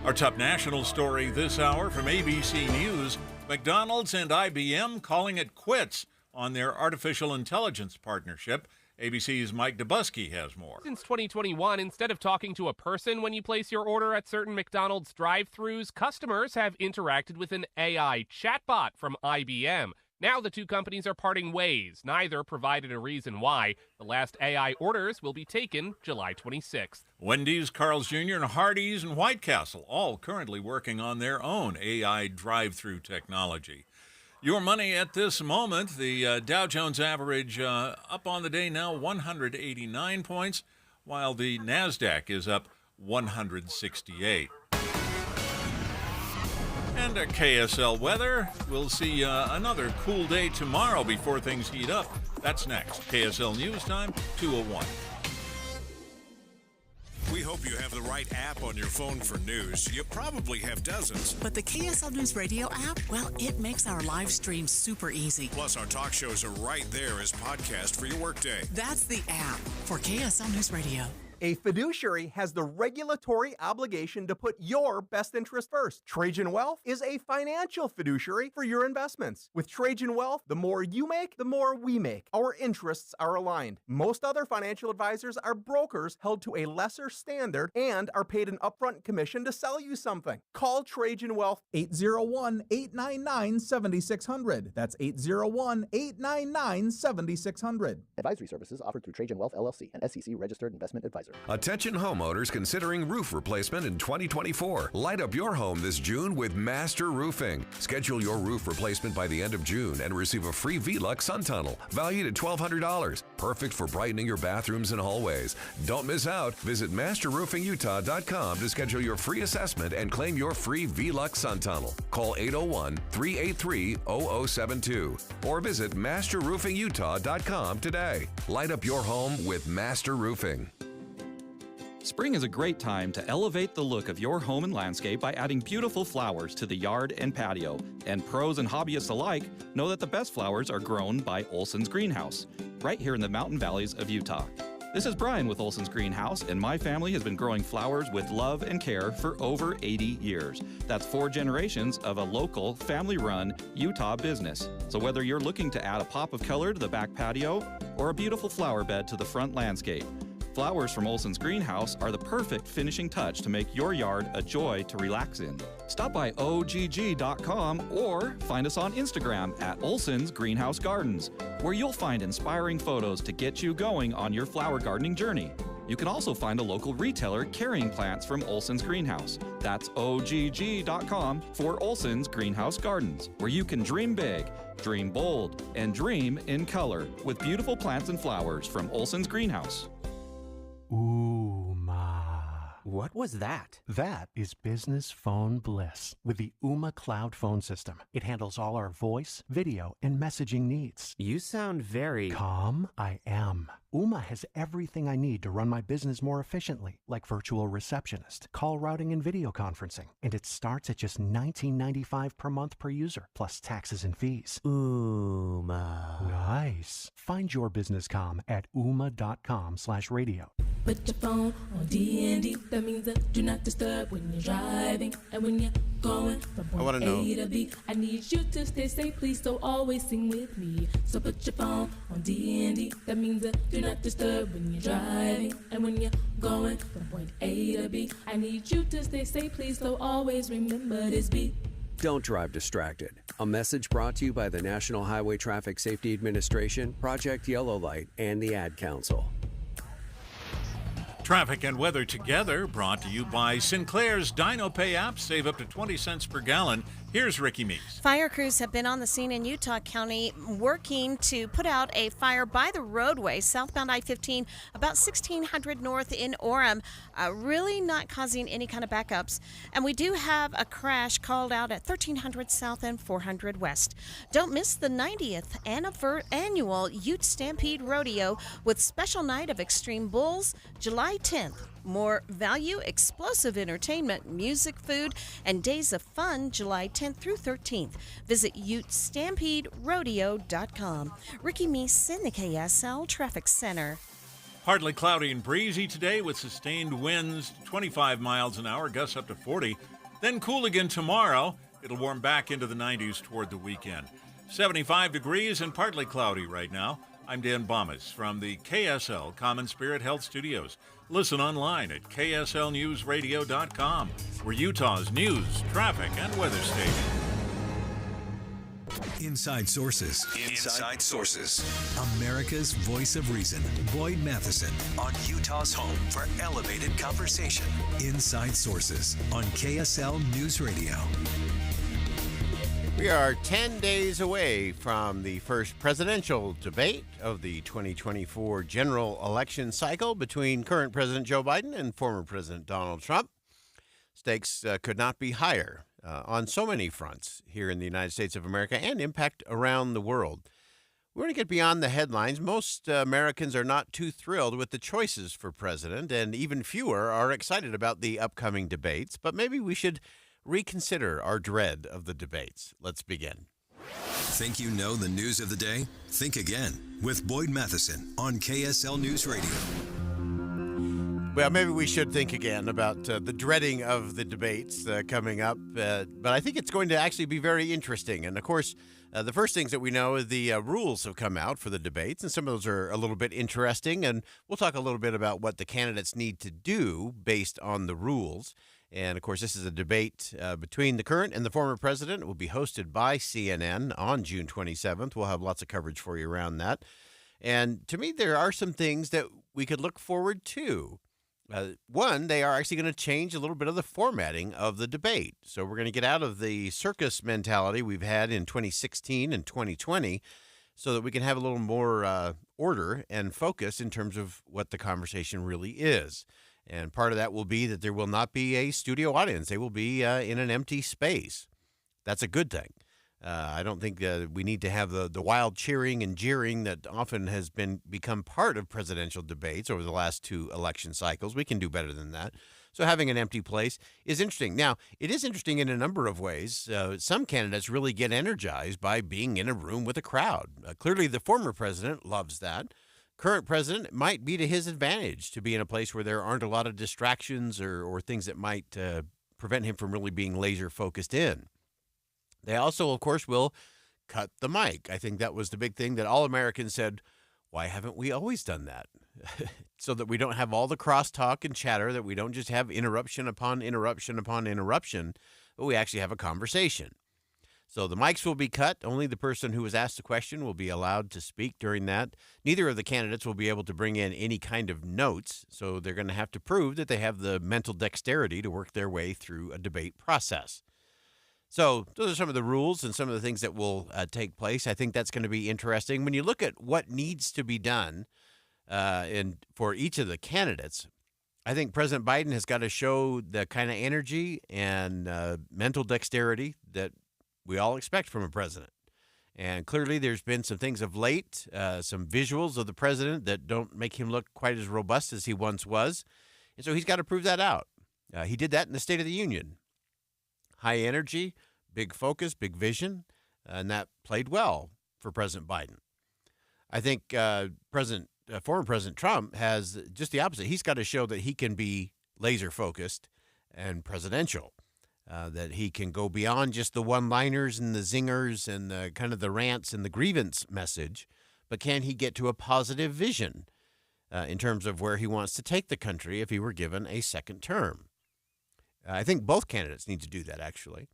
Our top national story this hour from ABC News, McDonald's and IBM calling it quits on their artificial intelligence partnership. ABC's Mike Dubusky has more. Since 2021, instead of talking to a person when you place your order at certain McDonald's drive-thrus, customers have interacted with an AI chatbot from IBM. Now the two companies are parting ways. Neither provided a reason why. The last AI orders will be taken July 26th. Wendy's, Carl's Jr., and Hardee's and White Castle all currently working on their own AI drive-thru technology. Your money at this moment, the Dow Jones average up on the day now 189 points, while the NASDAQ is up 168. And KSL weather, we'll see another cool day tomorrow before things heat up. That's next. KSL News Time, 2:01. We hope you have the right app on your phone for news. You probably have dozens. But the KSL News Radio app, well, it makes our live stream super easy. Plus, our talk shows are right there as podcast for your workday. That's the app for KSL News Radio. A fiduciary has the regulatory obligation to put your best interest first. Trajan Wealth is a financial fiduciary for your investments. With Trajan Wealth, the more you make, the more we make. Our interests are aligned. Most other financial advisors are brokers held to a lesser standard and are paid an upfront commission to sell you something. Call Trajan Wealth 801-899-7600. That's 801-899-7600. Advisory services offered through Trajan Wealth LLC, an SEC registered investment advisor. Attention homeowners considering roof replacement in 2024. Light up your home this June with Master Roofing. Schedule your roof replacement by the end of June and receive a free Velux sun tunnel valued at $1,200. Perfect for brightening your bathrooms and hallways. Don't miss out. Visit masterroofingutah.com to schedule your free assessment and claim your free Velux sun tunnel. Call 801-383-0072 or visit masterroofingutah.com today. Light up your home with Master Roofing. Spring is a great time to elevate the look of your home and landscape by adding beautiful flowers to the yard and patio. And pros and hobbyists alike know that the best flowers are grown by Olson's Greenhouse, right here in the mountain valleys of Utah. This is Brian with Olson's Greenhouse, and my family has been growing flowers with love and care for over 80 years. That's 4 generations of a local, family-run Utah business. So whether you're looking to add a pop of color to the back patio or a beautiful flower bed to the front landscape, flowers from Olson's Greenhouse are the perfect finishing touch to make your yard a joy to relax in. Stop by ogg.com or find us on Instagram at Olson's Greenhouse Gardens, where you'll find inspiring photos to get you going on your flower gardening journey. You can also find a local retailer carrying plants from Olson's Greenhouse. That's ogg.com for Olson's Greenhouse Gardens, where you can dream big, dream bold, and dream in color with beautiful plants and flowers from Olson's Greenhouse. What was that? That is business phone bliss with the Ooma Cloud phone system. It handles all our voice, video, and messaging needs. You sound very calm. I am. Ooma has everything I need to run my business more efficiently, like virtual receptionist, call routing, and video conferencing. And it starts at just $19.95 per month per user, plus taxes and fees. Ooma. Nice. Find your business comm at ooma.com/radio. Put your phone on D&D. That means that do not disturb when you're driving and when you're going from point A to B. I need you to stay safe, please. So always sing with me. So put your phone on D&D. That means that do not disturb when you're driving and when you're going from point A to B. I need you to stay safe, please. So always remember this beat. Don't drive distracted. A message brought to you by the National Highway Traffic Safety Administration, Project Yellow Light, and the Ad Council. Traffic and weather together, brought to you by Sinclair's DinoPay app. Save up to 20 cents per gallon. Here's Ricky Meeks. Fire crews have been on the scene in Utah County working to put out a fire by the roadway, southbound I-15, about 1600 north in Orem, really not causing any kind of backups. And we do have a crash called out at 1300 south and 400 west. Don't miss the 90th annual Ute Stampede Rodeo with special night of extreme bulls, July 10th. More value, explosive entertainment, music, food, and days of fun July 10th through 13th. Visit UteStampedeRodeo.com. Ricky Meese in the KSL Traffic Center. Partly cloudy and breezy today with sustained winds 25 miles an hour, gusts up to 40. Then cool again tomorrow. It'll warm back into the 90s toward the weekend. 75 degrees and partly cloudy right now. I'm Dan Bomas from the KSL Common Spirit Health Studios. Listen online at kslnewsradio.com. We're Utah's news, traffic, and weather station. Inside Sources. Inside Sources. America's voice of reason. Boyd Matheson on Utah's home for elevated conversation. Inside Sources on KSL News Radio. We are 10 days away from the first presidential debate of the 2024 general election cycle between current President Joe Biden and former President Donald Trump. Stakes could not be higher on so many fronts here in the United States of America and impact around the world. We're going to get beyond the headlines. Most Americans are not too thrilled with the choices for president, and even fewer are excited about the upcoming debates. But maybe we should reconsider our dread of the debates. Let's begin. Think you know the news of the day? Think again with Boyd Matheson on KSL News Radio. Well, maybe we should think again about the dreading of the debates coming up. But I think it's going to actually be very interesting. And, of course, the first things that we know is the rules have come out for the debates, and some of those are a little bit interesting. And we'll talk a little bit about what the candidates need to do based on the rules. And, of course, this is a debate between the current and the former president. It will be hosted by CNN on June 27th. We'll have lots of coverage for you around that. And to me, there are some things that we could look forward to. One, they are actually going to change a little bit of the formatting of the debate. So we're going to get out of the circus mentality we've had in 2016 and 2020 so that we can have a little more order and focus in terms of what the conversation really is. And part of that will be that there will not be a studio audience. They will be in an empty space. That's a good thing. I don't think we need to have the wild cheering and jeering that often has become part of presidential debates over the last two election cycles. We can do better than that. So having an empty place is interesting. Now, it is interesting in a number of ways. Some candidates really get energized by being in a room with a crowd. Clearly, the former president loves that. Current president, it might be to his advantage to be in a place where there aren't a lot of distractions or things that might prevent him from really being laser focused in. They also, of course, will cut the mic. I think that was the big thing that all Americans said, why haven't we always done that? So that we don't have all the crosstalk and chatter, that we don't just have interruption upon interruption upon interruption, but we actually have a conversation. So the mics will be cut. Only the person who was asked the question will be allowed to speak during that. Neither of the candidates will be able to bring in any kind of notes, so they're going to have to prove that they have the mental dexterity to work their way through a debate process. So those are some of the rules and some of the things that will take place. I think that's going to be interesting. When you look at what needs to be done for each of the candidates, I think President Biden has got to show the kind of energy and mental dexterity that we all expect from a president. And clearly there's been some things of late, some visuals of the president that don't make him look quite as robust as he once was. And so he's got to prove that out. He did that in the State of the Union. High energy, big focus, big vision, and that played well for President Biden. I think former President Trump has just the opposite. He's got to show that he can be laser focused and presidential. That he can go beyond just the one-liners and the zingers and the kind of the rants and the grievance message, but can he get to a positive vision in terms of where he wants to take the country if he were given a second term? I think both candidates need to do that, actually.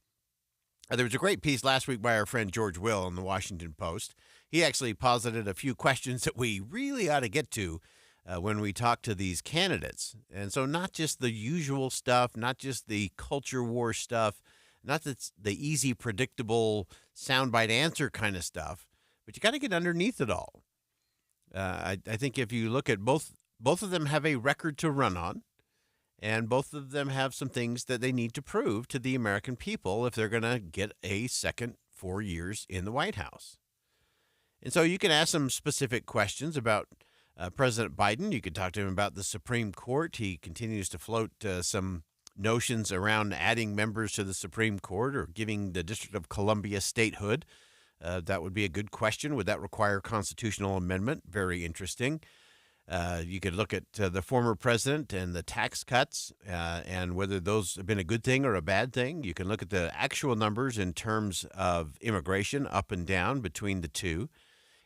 There was a great piece last week by our friend George Will in the Washington Post. He actually posited a few questions that we really ought to get to when we talk to these candidates. And so not just the usual stuff, not just the culture war stuff, not the easy, predictable soundbite answer kind of stuff, but you got to get underneath it all. I think if you look at both of them have a record to run on, and both of them have some things that they need to prove to the American people if they're going to get a second 4 years in the White House. And so you can ask some specific questions about President Biden. You could talk to him about the Supreme Court. He continues to float some notions around adding members to the Supreme Court or giving the District of Columbia statehood. That would be a good question. Would that require constitutional amendment? Very interesting. You could look at the former president and the tax cuts and whether those have been a good thing or a bad thing. You can look at the actual numbers in terms of immigration up and down between the two.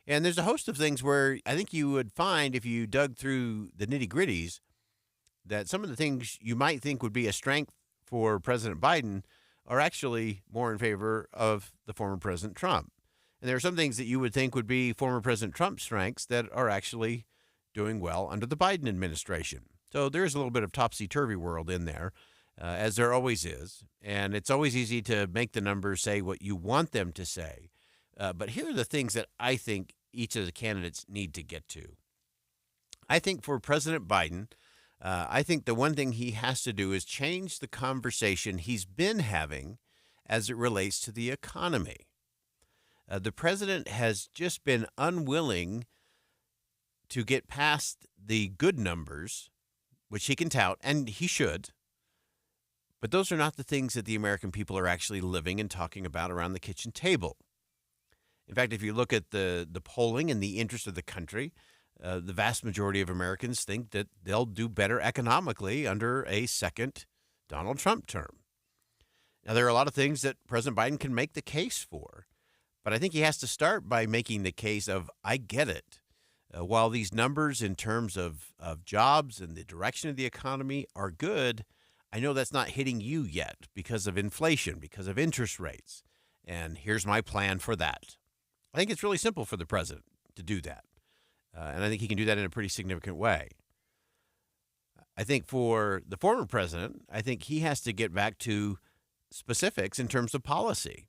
And there's a host of things where I think you would find if you dug through the nitty-gritties that some of the things you might think would be a strength for President Biden are actually more in favor of the former President Trump. And there are some things that you would think would be former President Trump's strengths that are actually doing well under the Biden administration. So there is a little bit of topsy-turvy world in there. as there always is. And it's always easy to make the numbers say what you want them to say. But here are the things that I think each of the candidates need to get to. I think for President Biden, I think the one thing he has to do is change the conversation he's been having as it relates to the economy. The president has just been unwilling to get past the good numbers, which he can tout, and he should. But those are not the things that the American people are actually living and talking about around the kitchen table. In fact, if you look at the polling and the interest of the country, the vast majority of Americans think that they'll do better economically under a second Donald Trump term. Now, there are a lot of things that President Biden can make the case for, but I think he has to start by making the case of, I get it. While these numbers in terms of jobs and the direction of the economy are good, I know that's not hitting you yet because of inflation, because of interest rates. And here's my plan for that. I think it's really simple for the president to do that. And I think he can do that in a pretty significant way. I think for the former president, I think he has to get back to specifics in terms of policy.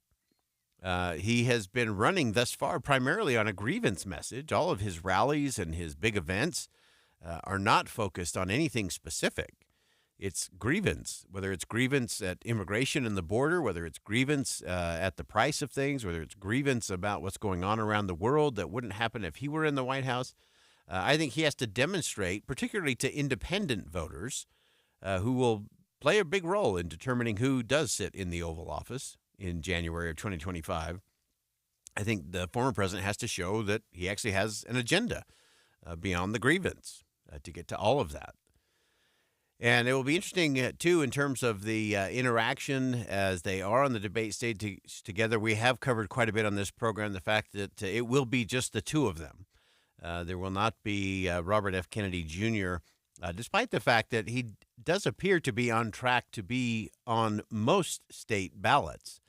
He has been running thus far primarily on a grievance message. All of his rallies and his big events are not focused on anything specific. It's grievance, whether it's grievance at immigration and the border, whether it's grievance at the price of things, whether it's grievance about what's going on around the world that wouldn't happen if he were in the White House. I think he has to demonstrate, particularly to independent voters who will play a big role in determining who does sit in the Oval Office in January of 2025. I think the former president has to show that he actually has an agenda beyond the grievance to get to all of that. And it will be interesting, too, in terms of the interaction as they are on the debate stage together. We have covered quite a bit on this program, the fact that it will be just the two of them. There will not be Robert F. Kennedy Jr., despite the fact that he does appear to be on track to be on most state ballots.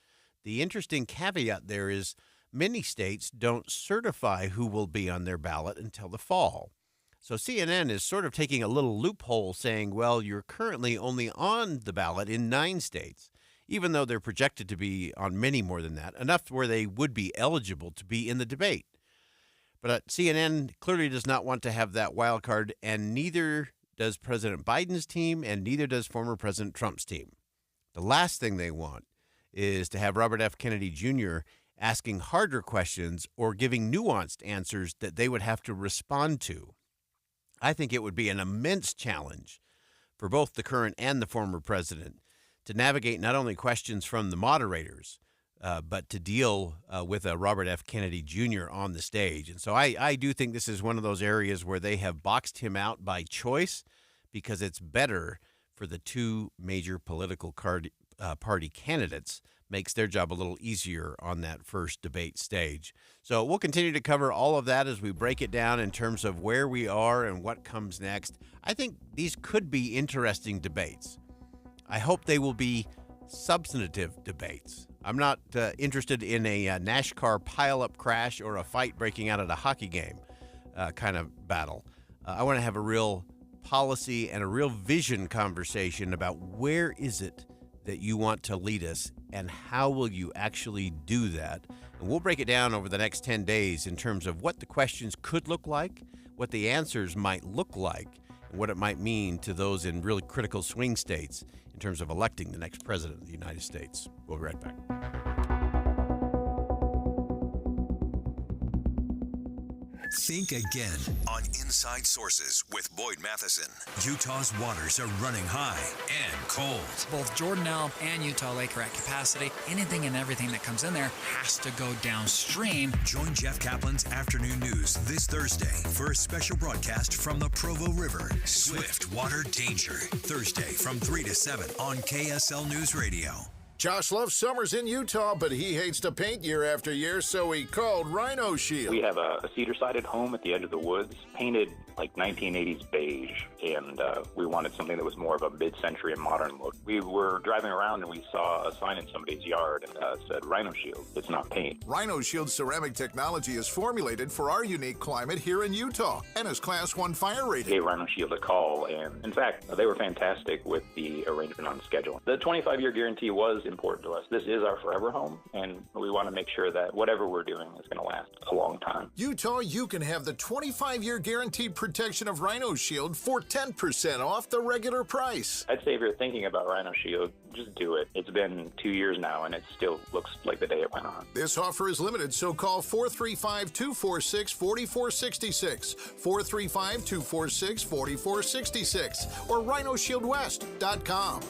The interesting caveat there is many states don't certify who will be on their ballot until the fall. So CNN is sort of taking a little loophole saying, well, you're currently only on the ballot in 9 states, even though they're projected to be on many more than that, enough where they would be eligible to be in the debate. But CNN clearly does not want to have that wild card, and neither does President Biden's team, and neither does former President Trump's team. The last thing they want is to have Robert F. Kennedy Jr. asking harder questions or giving nuanced answers that they would have to respond to. I think it would be an immense challenge for both the current and the former president to navigate not only questions from the moderators, but to deal with a Robert F. Kennedy Jr. on the stage. And so I do think this is one of those areas where they have boxed him out by choice because it's better for the two major political party candidates, makes their job a little easier on that first debate stage. So we'll continue to cover all of that as we break it down in terms of where we are and what comes next. I think these could be interesting debates. I hope they will be substantive debates. I'm not interested in a NASCAR pileup crash or a fight breaking out at a hockey game kind of battle. I want to have a real policy and a real vision conversation about where is it that you want to lead us and how will you actually do that. And we'll break it down over the next 10 days in terms of what the questions could look like, what the answers might look like, and what it might mean to those in really critical swing states in terms of electing the next president of the United States. We'll be right back. Think again on Inside Sources with Boyd Matheson. Utah's waters are running high and cold. Both Jordan Elm and Utah Lake are at capacity. Anything and everything that comes in there has to go downstream. Join Jeff Kaplan's Afternoon News this Thursday for a special broadcast from the Provo River. Swift water danger. Thursday from 3 to 7 on KSL News Radio. Josh loves summers in Utah, but he hates to paint year after year, so he called Rhino Shield. We have a cedar-sided home at the edge of the woods, painted like 1980s beige, and we wanted something that was more of a mid-century and modern look. We were driving around and we saw a sign in somebody's yard and said Rhino Shield. It's not paint. Rhino Shield ceramic technology is formulated for our unique climate here in Utah and is Class 1 fire rated. Gave Rhino Shield a call, and in fact, they were fantastic with the arrangement on schedule. The 25-year guarantee was important to us. This is our forever home, and we want to make sure that whatever we're doing is going to last a long time. Utah, you can have the 25-year guaranteed protection of Rhino Shield for 10% off the regular price. I'd say if you're thinking about Rhino Shield, just do it. It's been 2 years now, and it still looks like the day it went on. This offer is limited, so call 435-246-4466, 435-246-4466, or rhinoshieldwest.com.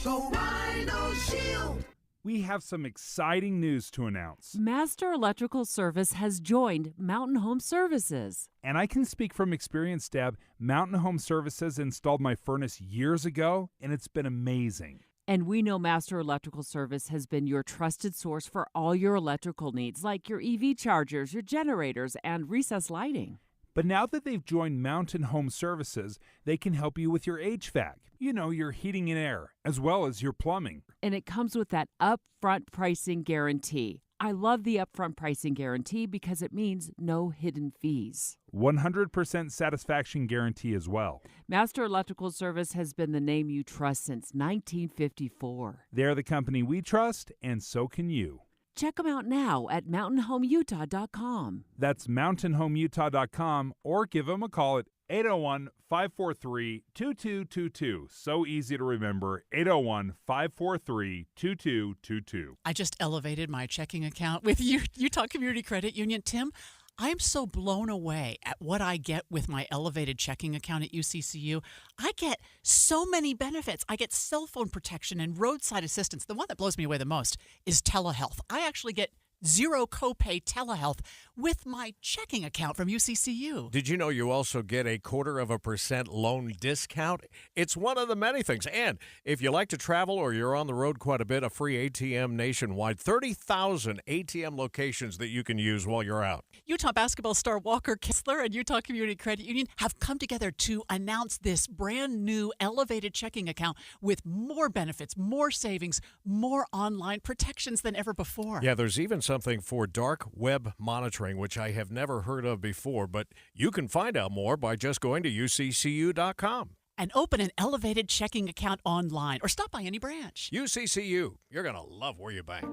Go Rhino Shield! We have some exciting news to announce. Master Electrical Service has joined Mountain Home Services. And I can speak from experience, Deb. Mountain Home Services installed my furnace years ago, and it's been amazing. And we know Master Electrical Service has been your trusted source for all your electrical needs, like your EV chargers, your generators, and recessed lighting. But now that they've joined Mountain Home Services, they can help you with your HVAC, your heating and air, as well as your plumbing. And it comes with that upfront pricing guarantee. I love the upfront pricing guarantee because it means no hidden fees. 100% satisfaction guarantee as well. Master Electrical Service has been the name you trust since 1954. They're the company we trust, and so can you. Check them out now at mountainhomeutah.com. That's mountainhomeutah.com, or give them a call at 801-543-2222. So easy to remember, 801-543-2222. I just elevated my checking account with Utah Community Credit Union. Tim, I'm so blown away at what I get with my elevated checking account at UCCU. I get so many benefits. I get cell phone protection and roadside assistance. The one that blows me away the most is telehealth. I actually get zero copay telehealth with my checking account from UCCU. Did you know you also get a 0.25% loan discount? It's one of the many things. And if you like to travel or you're on the road quite a bit, a free ATM nationwide, 30,000 ATM locations that you can use while you're out. Utah basketball star Walker Kessler and Utah Community Credit Union have come together to announce this brand new elevated checking account with more benefits, more savings, more online protections than ever before. Yeah, there's even something for dark web monitoring, which I have never heard of before, but you can find out more by just going to uccu.com. And open an elevated checking account online or stop by any branch. UCCU, you're going to love where you bank.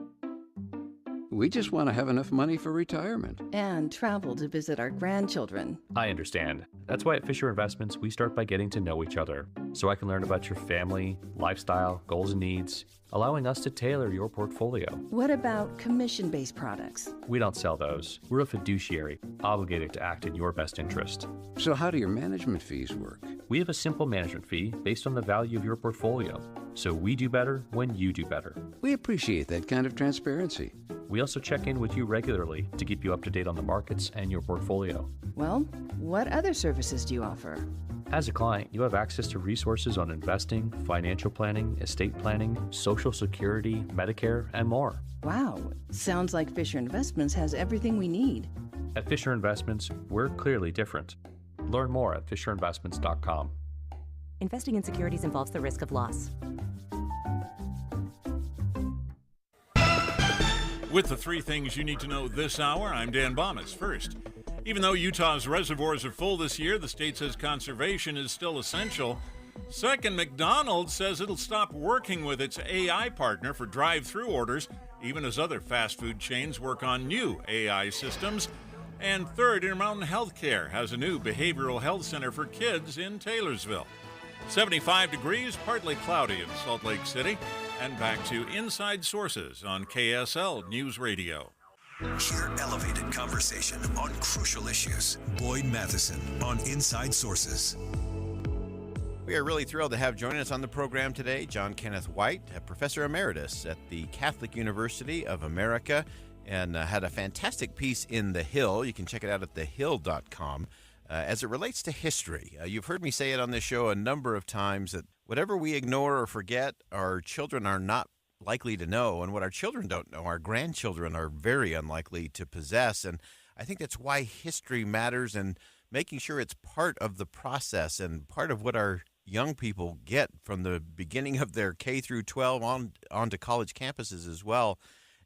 We just want to have enough money for retirement. And travel to visit our grandchildren. I understand. That's why at Fisher Investments, we start by getting to know each other, so I can learn about your family, lifestyle, goals and needs, allowing us to tailor your portfolio. What about commission-based products? We don't sell those. We're a fiduciary, obligated to act in your best interest. So how do your management fees work? We have a simple management fee based on the value of your portfolio. So we do better when you do better. We appreciate that kind of transparency. We also check in with you regularly to keep you up to date on the markets and your portfolio. Well, what other services do you offer? As a client, you have access to resources on investing, financial planning, estate planning, Social Security, Medicare, and more. Wow, sounds like Fisher Investments has everything we need. At Fisher Investments, we're clearly different. Learn more at fisherinvestments.com. Investing in securities involves the risk of loss. With the three things you need to know this hour, I'm Dan Bomas. First, even though Utah's reservoirs are full this year, the state says conservation is still essential. Second, McDonald's says it'll stop working with its AI partner for drive-through orders, even as other fast food chains work on new AI systems. And third, Intermountain Healthcare has a new behavioral health center for kids in Taylorsville. 75 degrees, partly cloudy in Salt Lake City. And back to Inside Sources on KSL News Radio. Hear elevated conversation on crucial issues. Boyd Matheson on Inside Sources. We are really thrilled to have joining us on the program today John Kenneth White, a professor emeritus at the Catholic University of America, and had a fantastic piece in The Hill. You can check it out at thehill.com. As it relates to history, you've heard me say it on this show a number of times that whatever we ignore or forget, our children are not likely to know, and what our children don't know, our grandchildren are very unlikely to possess. And I think that's why history matters, and making sure it's part of the process and part of what our young people get from the beginning of their K through 12 on to college campuses as well.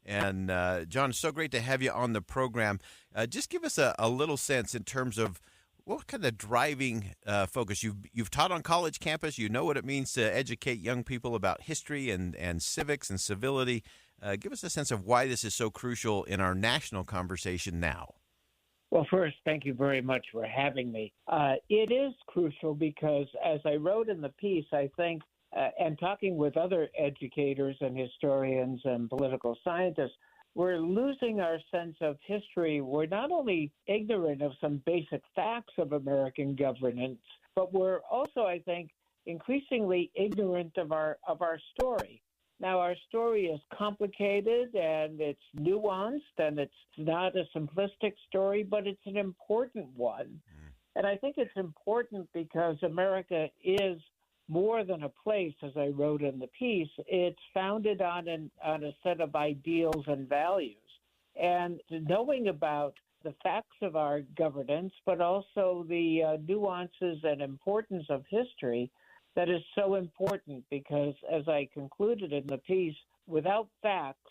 And John, it's so great to have you on the program. Just give us a little sense in terms of what kind of driving focus. You've taught on college campus. You know what it means to educate young people about history and civics and civility. Give us a sense of why this is so crucial in our national conversation now. Well, first, thank you very much for having me. It is crucial because, as I wrote in the piece, I think, and talking with other educators and historians and political scientists, we're losing our sense of history. We're not only ignorant of some basic facts of American governance, but we're also, I think, increasingly ignorant of our story. Now, our story is complicated and it's nuanced, and it's not a simplistic story, but it's an important one. And I think it's important because America is more than a place, as I wrote in the piece. It's founded on a set of ideals and values. And knowing about the facts of our governance, but also the nuances and importance of history, that is so important because, as I concluded in the piece, without facts,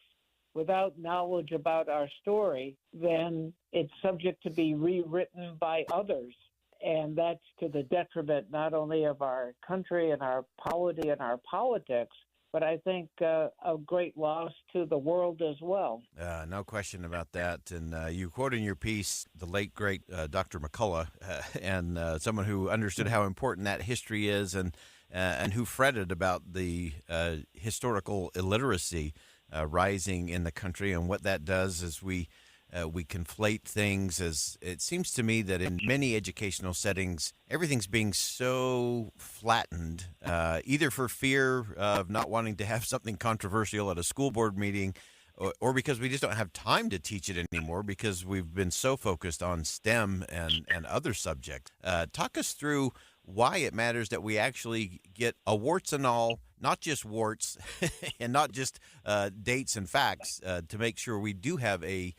without knowledge about our story, then it's subject to be rewritten by others. And that's to the detriment not only of our country and our polity and our politics, but I think a great loss to the world as well. No question about that. And you quote in your piece the late, great Dr. McCullough, and someone who understood how important that history is, and who fretted about the historical illiteracy rising in the country, and what that does is we conflate things. As it seems to me that in many educational settings, everything's being so flattened, either for fear of not wanting to have something controversial at a school board meeting, or because we just don't have time to teach it anymore because we've been so focused on STEM and other subjects. Talk us through why it matters that we actually get a warts and all, not just warts and not just dates and facts, to make sure we do have a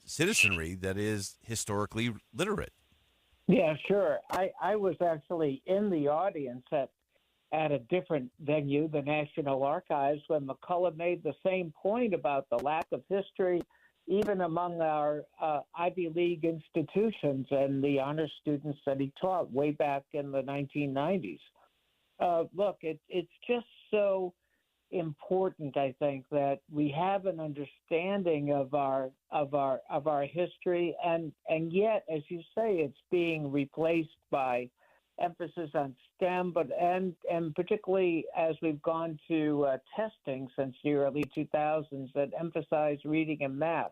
citizenry that is historically literate. Yeah, sure. I was actually in the audience at a different venue, the National Archives, when McCullough made the same point about the lack of history, even among our Ivy League institutions and the honor students that he taught way back in the 1990s. Look, it's just so important, I think, that we have an understanding of our history, and yet, as you say, it's being replaced by emphasis on STEM, and particularly as we've gone to testing since the early 2000s that emphasize reading and math.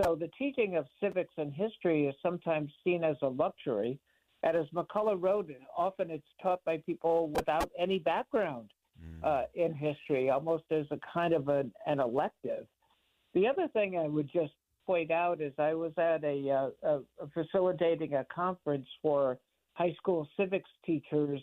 So the teaching of civics and history is sometimes seen as a luxury, and as McCullough wrote, often it's taught by people without any background in history, almost as a kind of an elective. The other thing I would just point out is I was at facilitating a conference for high school civics teachers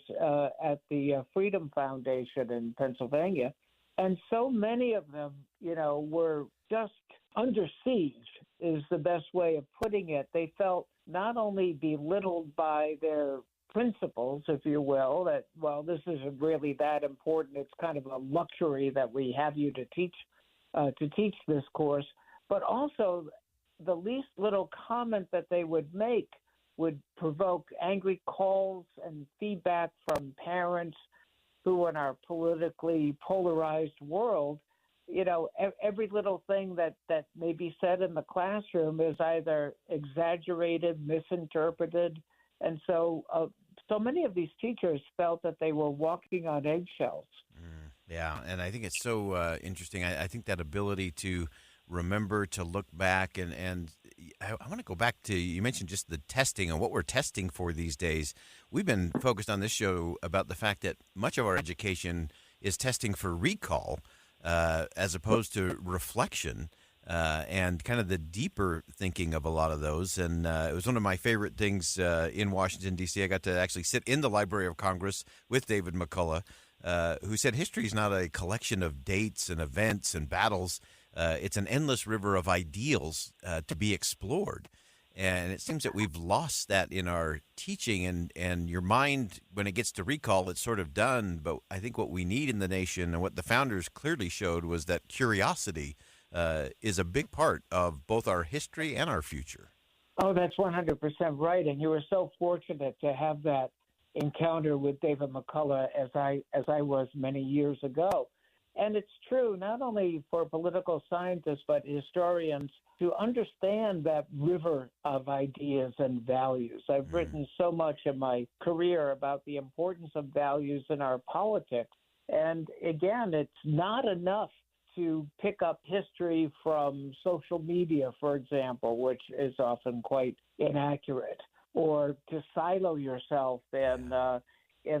at the Freedom Foundation in Pennsylvania, and so many of them, were just under siege, is the best way of putting it. They felt not only belittled by their principles, if you will, that, well, this isn't really that important. It's kind of a luxury that we have you to teach this course. But also, the least little comment that they would make would provoke angry calls and feedback from parents who, in our politically polarized world, every little thing that may be said in the classroom is either exaggerated, misinterpreted, and so many of these teachers felt that they were walking on eggshells. Yeah, and I think it's so interesting. I think that ability to remember, to look back, and I want to go back to, you mentioned just the testing and what we're testing for these days. We've been focused on this show about the fact that much of our education is testing for recall as opposed to reflection. And kind of the deeper thinking of a lot of those. And it was one of my favorite things in Washington, D.C. I got to actually sit in the Library of Congress with David McCullough who said history is not a collection of dates and events and battles. It's an endless river of ideals to be explored. And it seems that we've lost that in our teaching, and your mind, when it gets to recall, it's sort of done. But I think what we need in the nation, and what the founders clearly showed, was that curiosity is a big part of both our history and our future. Oh, that's 100% right. And you were so fortunate to have that encounter with David McCullough as I was many years ago. And it's true, not only for political scientists, but historians, to understand that river of ideas and values. I've written so much in my career about the importance of values in our politics. And again, it's not enough to pick up history from social media, for example, which is often quite inaccurate, or to silo yourself in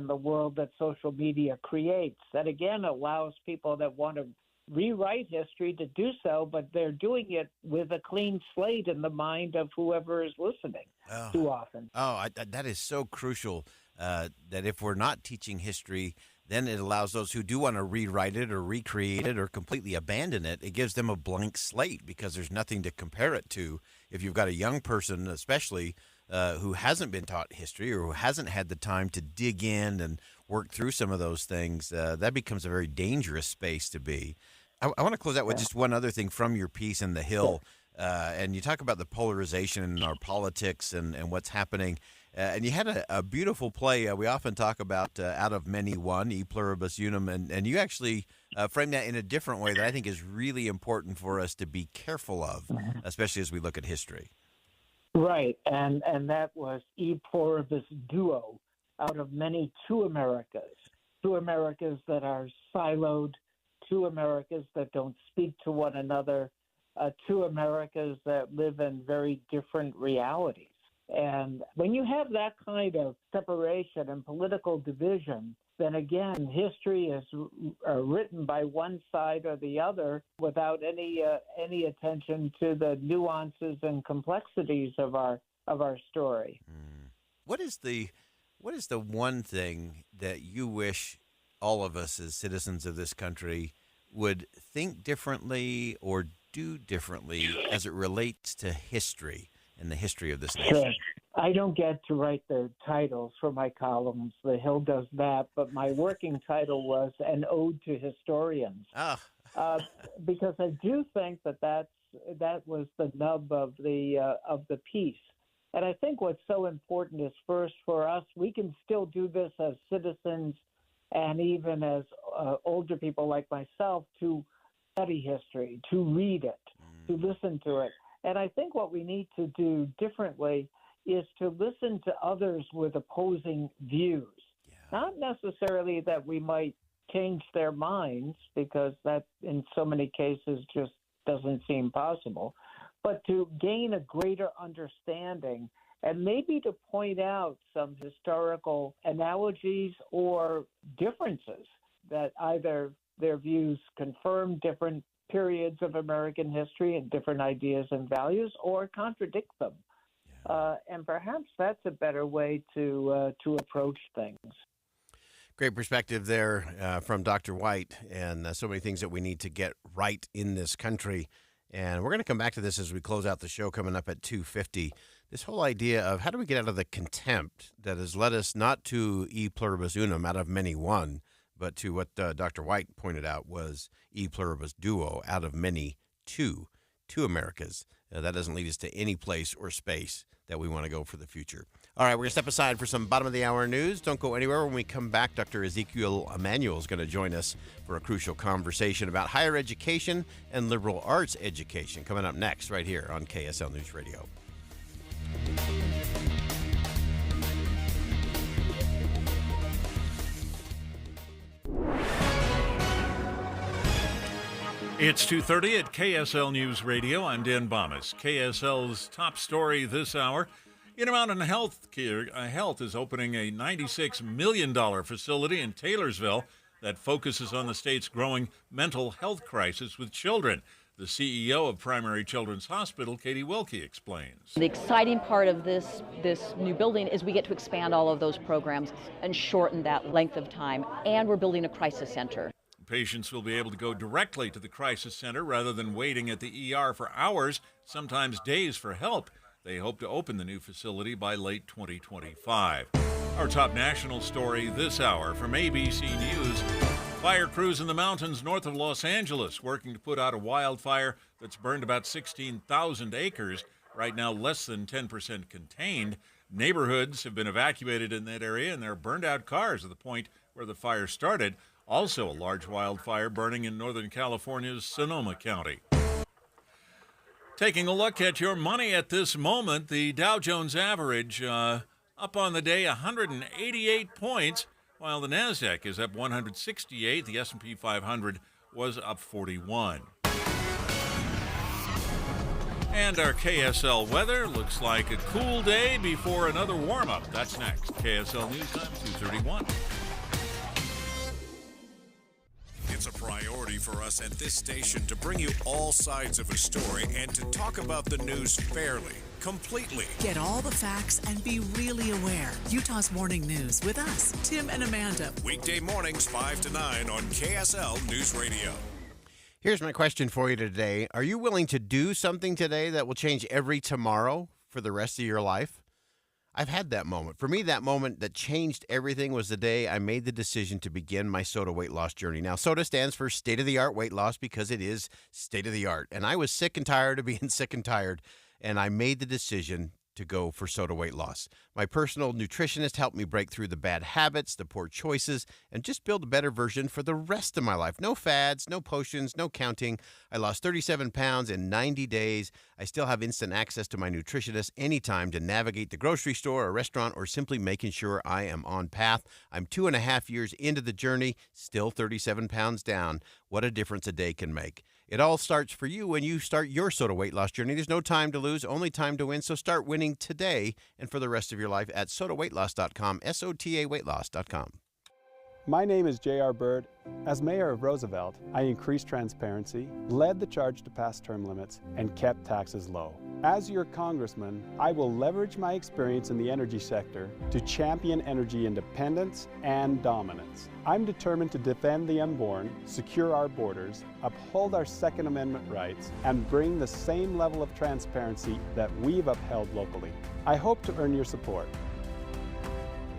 the world that social media creates. That, again, allows people that want to rewrite history to do so, but they're doing it with a clean slate in the mind of whoever is listening too often. That is so crucial, that if we're not teaching history, then it allows those who do want to rewrite it or recreate it or completely abandon it, it gives them a blank slate because there's nothing to compare it to. If you've got a young person, especially, who hasn't been taught history or who hasn't had the time to dig in and work through some of those things, that becomes a very dangerous space to be. I want to close out with just one other thing from your piece in The Hill. And you talk about the polarization in our politics and what's happening. And you had a beautiful play we often talk about, out of many one, e pluribus unum, and you actually frame that in a different way that I think is really important for us to be careful of, especially as we look at history. Right, and that was e pluribus duo, out of many two Americas that are siloed, two Americas that don't speak to one another, two Americas that live in very different realities. And when you have that kind of separation and political division, then again, history is written by one side or the other without any attention to the nuances and complexities of our story. What is the one thing that you wish all of us as citizens of this country would think differently or do differently as it relates to history and the history of this nation? Sure. I don't get to write the titles for my columns. The Hill does that, but my working title was An Ode to Historians. Because I do think that was the nub of the piece. And I think what's so important is, first, for us, we can still do this as citizens and even as older people like myself, to study history, to read it, to listen to it. And I think what we need to do differently is to listen to others with opposing views. Not necessarily that we might change their minds, because that in so many cases just doesn't seem possible, but to gain a greater understanding and maybe to point out some historical analogies or differences that either their views confirm different periods of American history and different ideas and values, or contradict them. And perhaps that's a better way to approach things. Great perspective there from Dr. White, and so many things that we need to get right in this country. And we're going to come back to this as we close out the show coming up at 2:50. This whole idea of how do we get out of the contempt that has led us not to e pluribus unum, out of many one, but to what Dr. White pointed out was e pluribus duo, out of many two Americas. That doesn't lead us to any place or space that we want to go for the future. All right, we're going to step aside for some bottom of the hour news. Don't go anywhere. When we come back, Dr. Ezekiel Emanuel is going to join us for a crucial conversation about higher education and liberal arts education, coming up next right here on KSL News Radio. It's 2:30 at KSL News Radio. I'm Dan Bomas. KSL's top story this hour. Intermountain Health is opening a $96 million facility in Taylorsville that focuses on the state's growing mental health crisis with children. The CEO of Primary Children's Hospital, Katie Wilkie, explains. The exciting part of this new building is we get to expand all of those programs and shorten that length of time, and we're building a crisis center. Patients will be able to go directly to the crisis center rather than waiting at the ER for hours, sometimes days, for help. They hope to open the new facility by late 2025. Our top national story this hour from ABC News. Fire crews in the mountains north of Los Angeles working to put out a wildfire that's burned about 16,000 acres. Right now, less than 10% contained. Neighborhoods have been evacuated in that area, and there are burned out cars at the point where the fire started. Also, a large wildfire burning in Northern California's Sonoma County. Taking a look at your money at this moment, the Dow Jones average up on the day 188 points, while the NASDAQ is up 168. The S&P 500 was up 41. And our KSL weather looks like a cool day before another warm-up. That's next. KSL News Time, 2:31. It's a priority for us at this station to bring you all sides of a story and to talk about the news fairly, completely. Get all the facts and be really aware. Utah's Morning News with us, Tim and Amanda. Weekday mornings 5 to 9 on KSL News Radio. Here's my question for you today. Are you willing to do something today that will change every tomorrow for the rest of your life? I've had that moment. For me, that moment that changed everything was the day I made the decision to begin my SOTA weight loss journey. Now, SOTA stands for state-of-the-art weight loss because it is state-of-the-art. And I was sick and tired of being sick and tired, and I made the decision to go for SOTA weight loss. My personal nutritionist helped me break through the bad habits, the poor choices, and just build a better version for the rest of my life. No fads, no potions, no counting. I lost 37 pounds in 90 days. I still have instant access to my nutritionist anytime to navigate the grocery store or restaurant or simply making sure I am on path. I'm 2.5 years into the journey, still 37 pounds down. What a difference a day can make. It all starts for you when you start your SOTA weight loss journey. There's no time to lose, only time to win. So start winning today and for the rest of your life at sotaweightloss.com, SOTA weightloss.com. My name is J.R. Bird. As mayor of Roosevelt, I increased transparency, led the charge to pass term limits, and kept taxes low. As your congressman, I will leverage my experience in the energy sector to champion energy independence and dominance. I'm determined to defend the unborn, secure our borders, uphold our Second Amendment rights, and bring the same level of transparency that we've upheld locally. I hope to earn your support.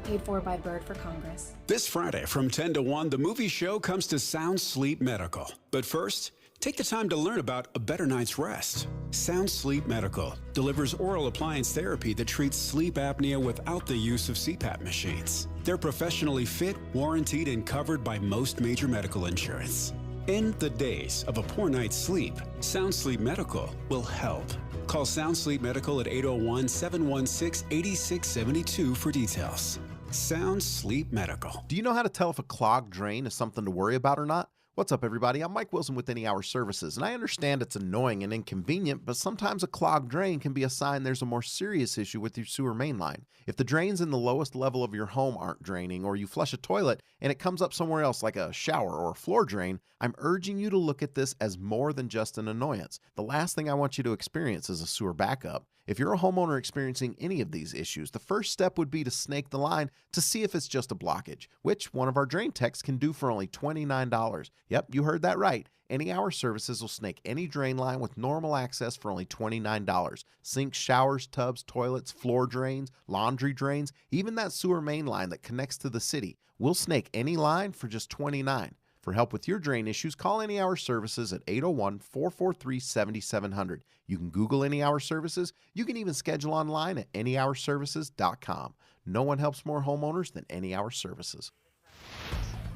Paid for by Bird for Congress. This Friday from 10 to 1, the movie show comes to Sound Sleep Medical. But first, take the time to learn about a better night's rest. Sound Sleep Medical delivers oral appliance therapy that treats sleep apnea without the use of CPAP machines. They're professionally fit, warranted, and covered by most major medical insurance. In the days of a poor night's sleep, Sound Sleep Medical will help. Call Sound Sleep Medical at 801-716-8672 for details. Sound Sleep Medical. Do you know how to tell if a clogged drain is something to worry about or not? What's up, everybody? I'm Mike Wilson with Any Hour Services, and I understand it's annoying and inconvenient, but sometimes a clogged drain can be a sign there's a more serious issue with your sewer main line. If the drains in the lowest level of your home aren't draining, or you flush a toilet and it comes up somewhere else like a shower or a floor drain, I'm urging you to look at this as more than just an annoyance. The last thing I want you to experience is a sewer backup. If you're a homeowner experiencing any of these issues, the first step would be to snake the line to see if it's just a blockage, which one of our drain techs can do for only $29. Yep, you heard that right. Any Hour Services will snake any drain line with normal access for only $29. Sinks, showers, tubs, toilets, floor drains, laundry drains, even that sewer main line that connects to the city. We'll snake any line for just $29. For help with your drain issues, call Any Hour Services at 801-443-7700. You can Google Any Hour Services. You can even schedule online at anyhourservices.com. No one helps more homeowners than Any Hour Services.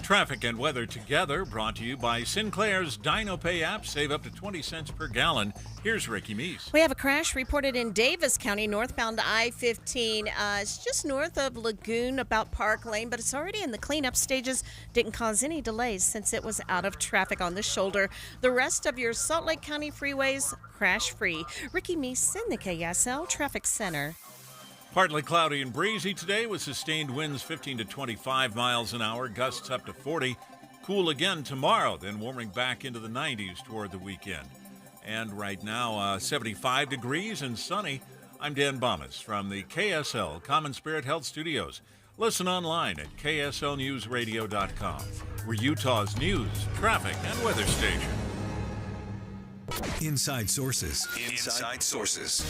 Traffic and weather together, brought to you by Sinclair's DinoPay app. Save up to 20 cents per gallon. Here's Ricky Meese. We have a crash reported in Davis County, northbound I-15. It's just north of Lagoon, about Park Lane, but it's already in the cleanup stages. Didn't cause any delays since it was out of traffic on the shoulder. The rest of your Salt Lake County freeways, crash-free. Ricky Meese in the KSL Traffic Center. Partly cloudy and breezy today with sustained winds 15 to 25 miles an hour, gusts up to 40. Cool again tomorrow, then warming back into the 90s toward the weekend. And right now, 75 degrees and sunny. I'm Dan Bomas from the KSL Common Spirit Health Studios. Listen online at kslnewsradio.com. We're Utah's news, traffic, and weather station. Inside Sources. Inside Sources.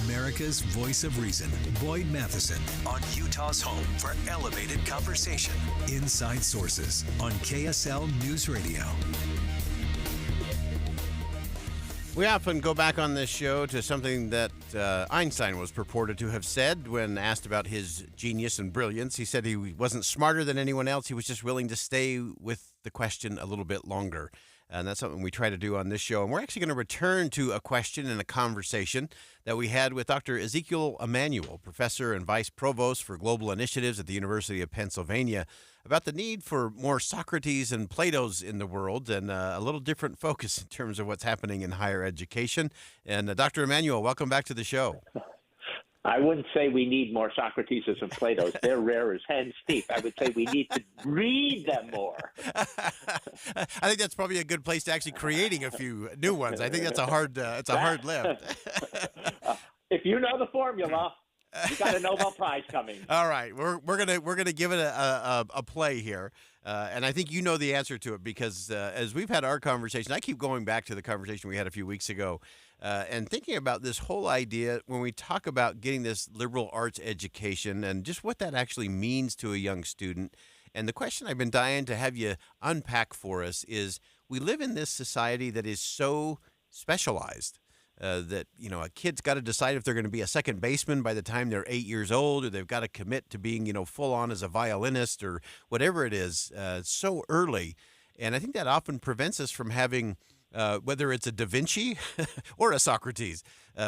America's voice of reason. Boyd Matheson on Utah's home for elevated conversation. Inside Sources on KSL News Radio. We often go back on this show to something that Einstein was purported to have said when asked about his genius and brilliance. He said he wasn't smarter than anyone else. He was just willing to stay with the question a little bit longer. And that's something we try to do on this show. And we're actually going to return to a question and a conversation that we had with Dr. Ezekiel Emanuel, professor and vice provost for global initiatives at the University of Pennsylvania, about the need for more Socrates and Platos in the world and a little different focus in terms of what's happening in higher education. And Dr. Emanuel, welcome back to the show. I wouldn't say we need more Socrates and Platos. They're rare as hen's teeth. I would say we need to read them more. I think that's probably a good place to actually creating a few new ones. I think that's a hard lift. If you know the formula, you got a Nobel Prize coming. All right, we're gonna give it a play here, and I think you know the answer to it because as we've had our conversation, I keep going back to the conversation we had a few weeks ago. And thinking about this whole idea when we talk about getting this liberal arts education and just what that actually means to a young student. And the question I've been dying to have you unpack for us is we live in this society that is so specialized that, you know, a kid's got to decide if they're going to be a second baseman by the time they're 8 years old, or they've got to commit to being, you know, full on as a violinist or whatever it is so early. And I think that often prevents us from having whether it's a Da Vinci or a Socrates,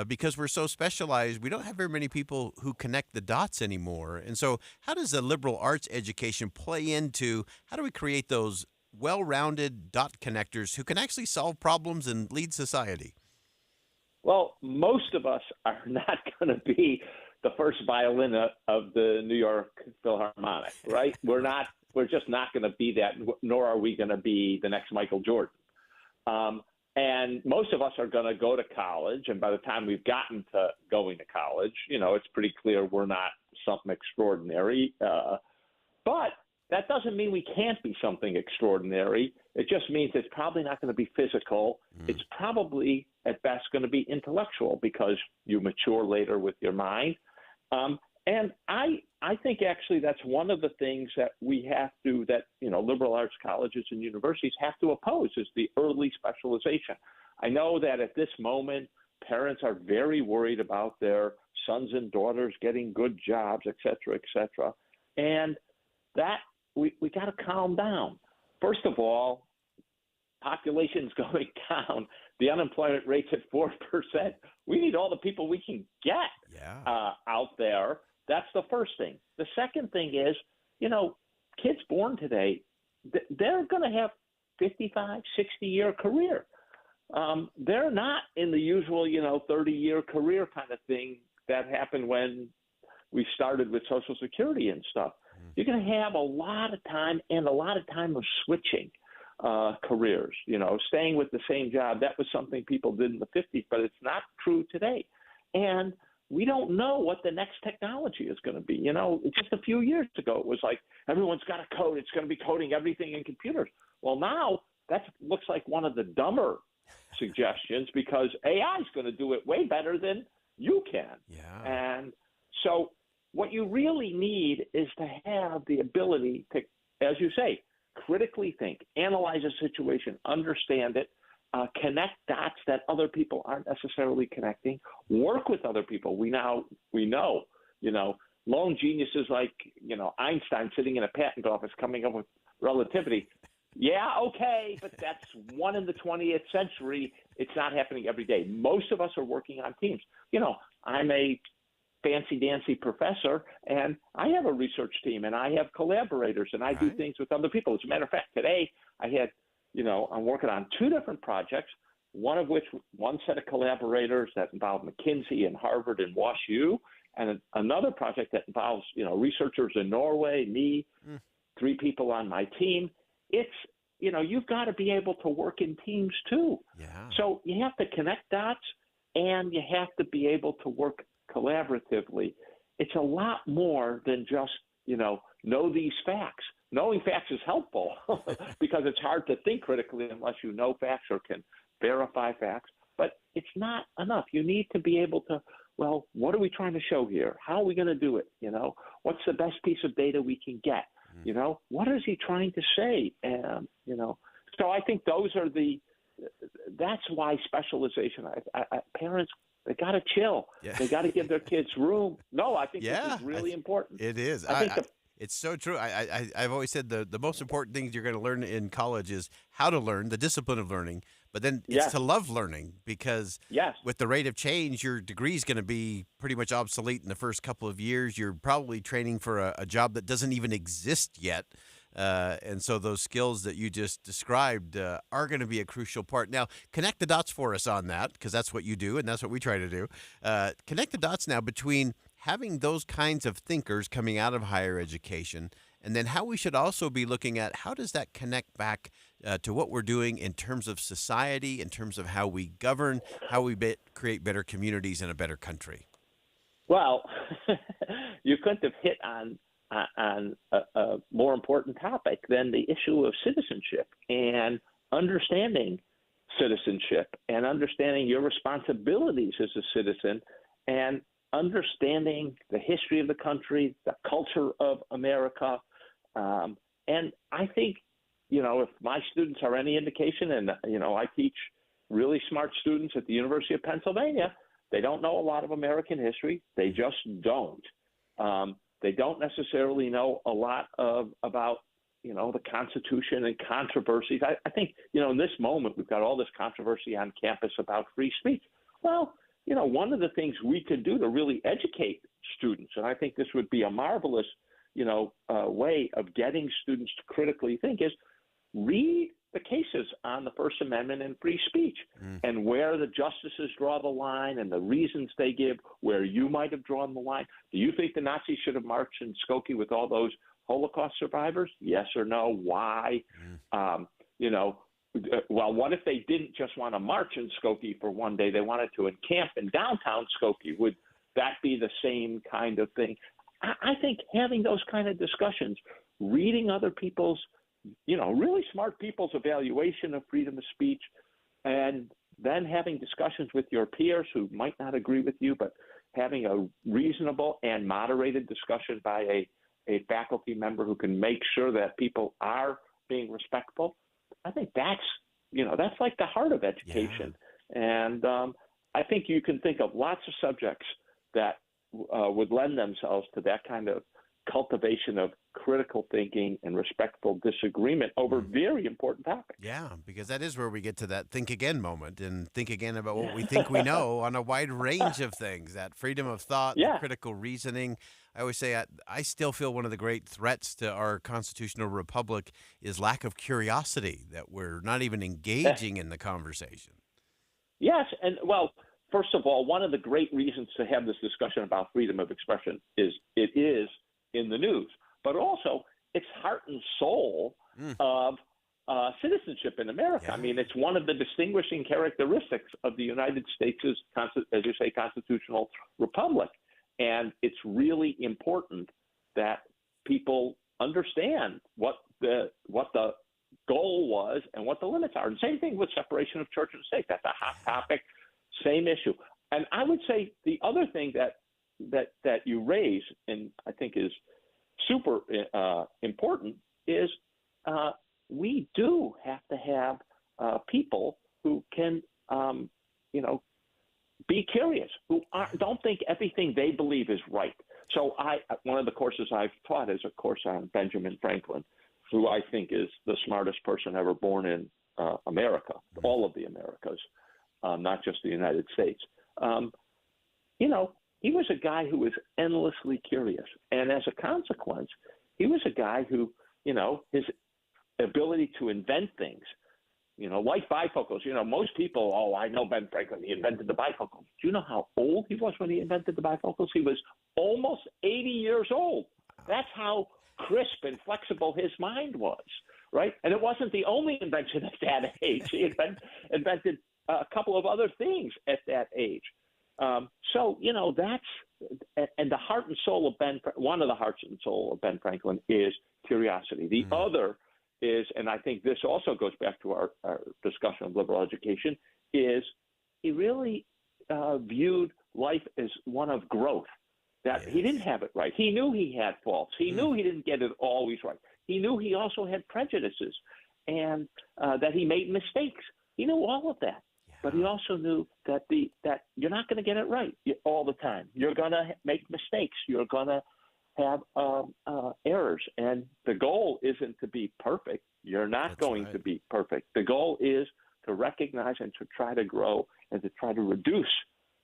because we're so specialized, we don't have very many people who connect the dots anymore. And so how does a liberal arts education play into, how do we create those well-rounded dot connectors who can actually solve problems and lead society? Well, most of us are not going to be the first violin of the New York Philharmonic, right? We're just not going to be that, nor are we going to be the next Michael Jordan. And most of us are going to go to college, and by the time we've gotten to going to college, you know, it's pretty clear we're not something extraordinary. But that doesn't mean we can't be something extraordinary. It just means it's probably not going to be physical. It's probably, at best, going to be intellectual because you mature later with your mind. And I think actually that's one of the things that we have to, that, you know, liberal arts colleges and universities have to oppose is the early specialization. I know that at this moment, parents are very worried about their sons and daughters getting good jobs, et cetera, et cetera. And that we got to calm down. First of all, population's going down. The unemployment rate's at 4%. We need all the people we can get out there. That's the first thing. The second thing is, you know, kids born today, they're going to have 55, 60-year career. They're not in the usual, you know, 30-year career kind of thing that happened when we started with Social Security and stuff. You're going to have a lot of time and a lot of time of switching careers, you know, staying with the same job. That was something people did in the 50s, but it's not true today. And we don't know what the next technology is going to be. You know, just a few years ago, it was like everyone's got to code. It's going to be coding everything in computers. Well, now that looks like one of the dumber suggestions because AI is going to do it way better than you can. Yeah. And so what you really need is to have the ability to, as you say, critically think, analyze a situation, understand it, connect dots that other people aren't necessarily connecting, work with other people. We know, you know, lone geniuses like, you know, Einstein sitting in a patent office coming up with relativity. Yeah, okay, but that's one in the 20th century. It's not happening every day. Most of us are working on teams. You know, I'm a fancy-dancy professor, and I have a research team, and I have collaborators, and I do things with other people. As a matter of fact, today I had, you know, I'm working on two different projects, one of which, one set of collaborators that involve McKinsey and Harvard and WashU, and another project that involves, you know, researchers in Norway, me, 3 people on my team. It's you've got to be able to work in teams too. Yeah. So you have to connect dots, and you have to be able to work collaboratively. It's a lot more than just, know these facts. Knowing facts is helpful because it's hard to think critically unless you know facts or can verify facts. But it's not enough. You need to be able to, well, what are we trying to show here? How are we going to do it? What's the best piece of data we can get? What is he trying to say? So I think that's why specialization, parents, they got to chill. Yeah. They got to give their kids room. No, I think this is really important. It is. It's so true. I've always said the most important things you're going to learn in college is how to learn, the discipline of learning, but then it's to love learning because with the rate of change, your degree is going to be pretty much obsolete in the first couple of years. You're probably training for a job that doesn't even exist yet. And so those skills that you just described are going to be a crucial part. Now, connect the dots for us on that, because that's what you do, and that's what we try to do. Connect the dots now between having those kinds of thinkers coming out of higher education, and then how we should also be looking at how does that connect back to what we're doing in terms of society, in terms of how we govern, how we create better communities and a better country. Well, you couldn't have hit on a more important topic than the issue of citizenship and understanding citizenship and understanding your responsibilities as a citizen and understanding the history of the country, the culture of America. And I think, if my students are any indication, and, I teach really smart students at the University of Pennsylvania, they don't know a lot of American history. They just don't. They don't necessarily know a lot about, the Constitution and controversies. I think, in this moment, we've got all this controversy on campus about free speech. Well, one of the things we could do to really educate students, and I think this would be a marvelous, way of getting students to critically think, is read the cases on the First Amendment and free speech and where the justices draw the line and the reasons they give, where you might have drawn the line. Do you think the Nazis should have marched in Skokie with all those Holocaust survivors? Yes or no? Why? Well, what if they didn't just want to march in Skokie for one day? They wanted to encamp in downtown Skokie. Would that be the same kind of thing? I think having those kind of discussions, reading other people's, really smart people's evaluation of freedom of speech, and then having discussions with your peers who might not agree with you, but having a reasonable and moderated discussion by a faculty member who can make sure that people are being respectful. I think that's like the heart of education. Yeah. And I think you can think of lots of subjects that would lend themselves to that kind of cultivation of critical thinking and respectful disagreement over very important topics. Yeah, because that is where we get to that think again moment and think again about what we think we know on a wide range of things, that freedom of thought, the critical reasoning. I always say I still feel one of the great threats to our constitutional republic is lack of curiosity, that we're not even engaging in the conversation. Yes, and well, first of all, one of the great reasons to have this discussion about freedom of expression is it is in the news, but also it's heart and soul of citizenship in America. Yeah. I mean, it's one of the distinguishing characteristics of the United States' as you say, constitutional republic. And it's really important that people understand what the goal was and what the limits are. And same thing with separation of church and state. That's a hot topic, same issue. And I would say the other thing that you raise, and I think is super important, is we do have to have people who can, be curious, who don't think everything they believe is right. So one of the courses I've taught is a course on Benjamin Franklin, who I think is the smartest person ever born in America, all of the Americas, not just the United States. He was a guy who was endlessly curious. And as a consequence, he was a guy who, his ability to invent things, like bifocals. Most people, I know Ben Franklin, he invented the bifocals. Do you know how old he was when he invented the bifocals? He was almost 80 years old. That's how crisp and flexible his mind was. right? And it wasn't the only invention at that age. He invented a couple of other things at that age. So, that's – and the heart and soul of one of the hearts and soul of Ben Franklin is curiosity. The other is, and I think this also goes back to our discussion of liberal education, is he really viewed life as one of growth, that he didn't have it right. He knew he had faults. He knew he didn't get it always right. He knew he also had prejudices and that he made mistakes. He knew all of that. But he also knew that that you're not going to get it right all the time. You're going to make mistakes. You're going to have errors. And the goal isn't to be perfect. You're not going to be perfect. The goal is to recognize and to try to grow and to try to reduce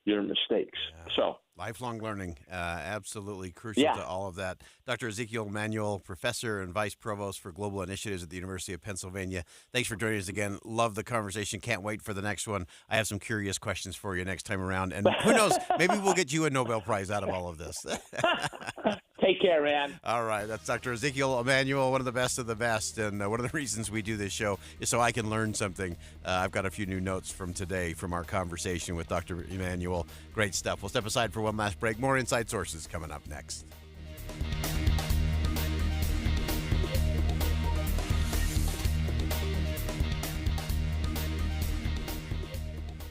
your mistakes. So lifelong learning, absolutely crucial to all of that. Dr. Ezekiel Emanuel, professor and vice provost for global initiatives at the University of Pennsylvania. Thanks for joining us again. Love the conversation. Can't wait for the next one. I have some curious questions for you next time around. And who knows, maybe we'll get you a Nobel Prize out of all of this. Take care, man. All right. That's Dr. Ezekiel Emanuel, one of the best of the best. And one of the reasons we do this show is so I can learn something. I've got a few new notes from today from our conversation with Dr. Emanuel. Great stuff. We'll step aside for one last break. More Inside Sources coming up next.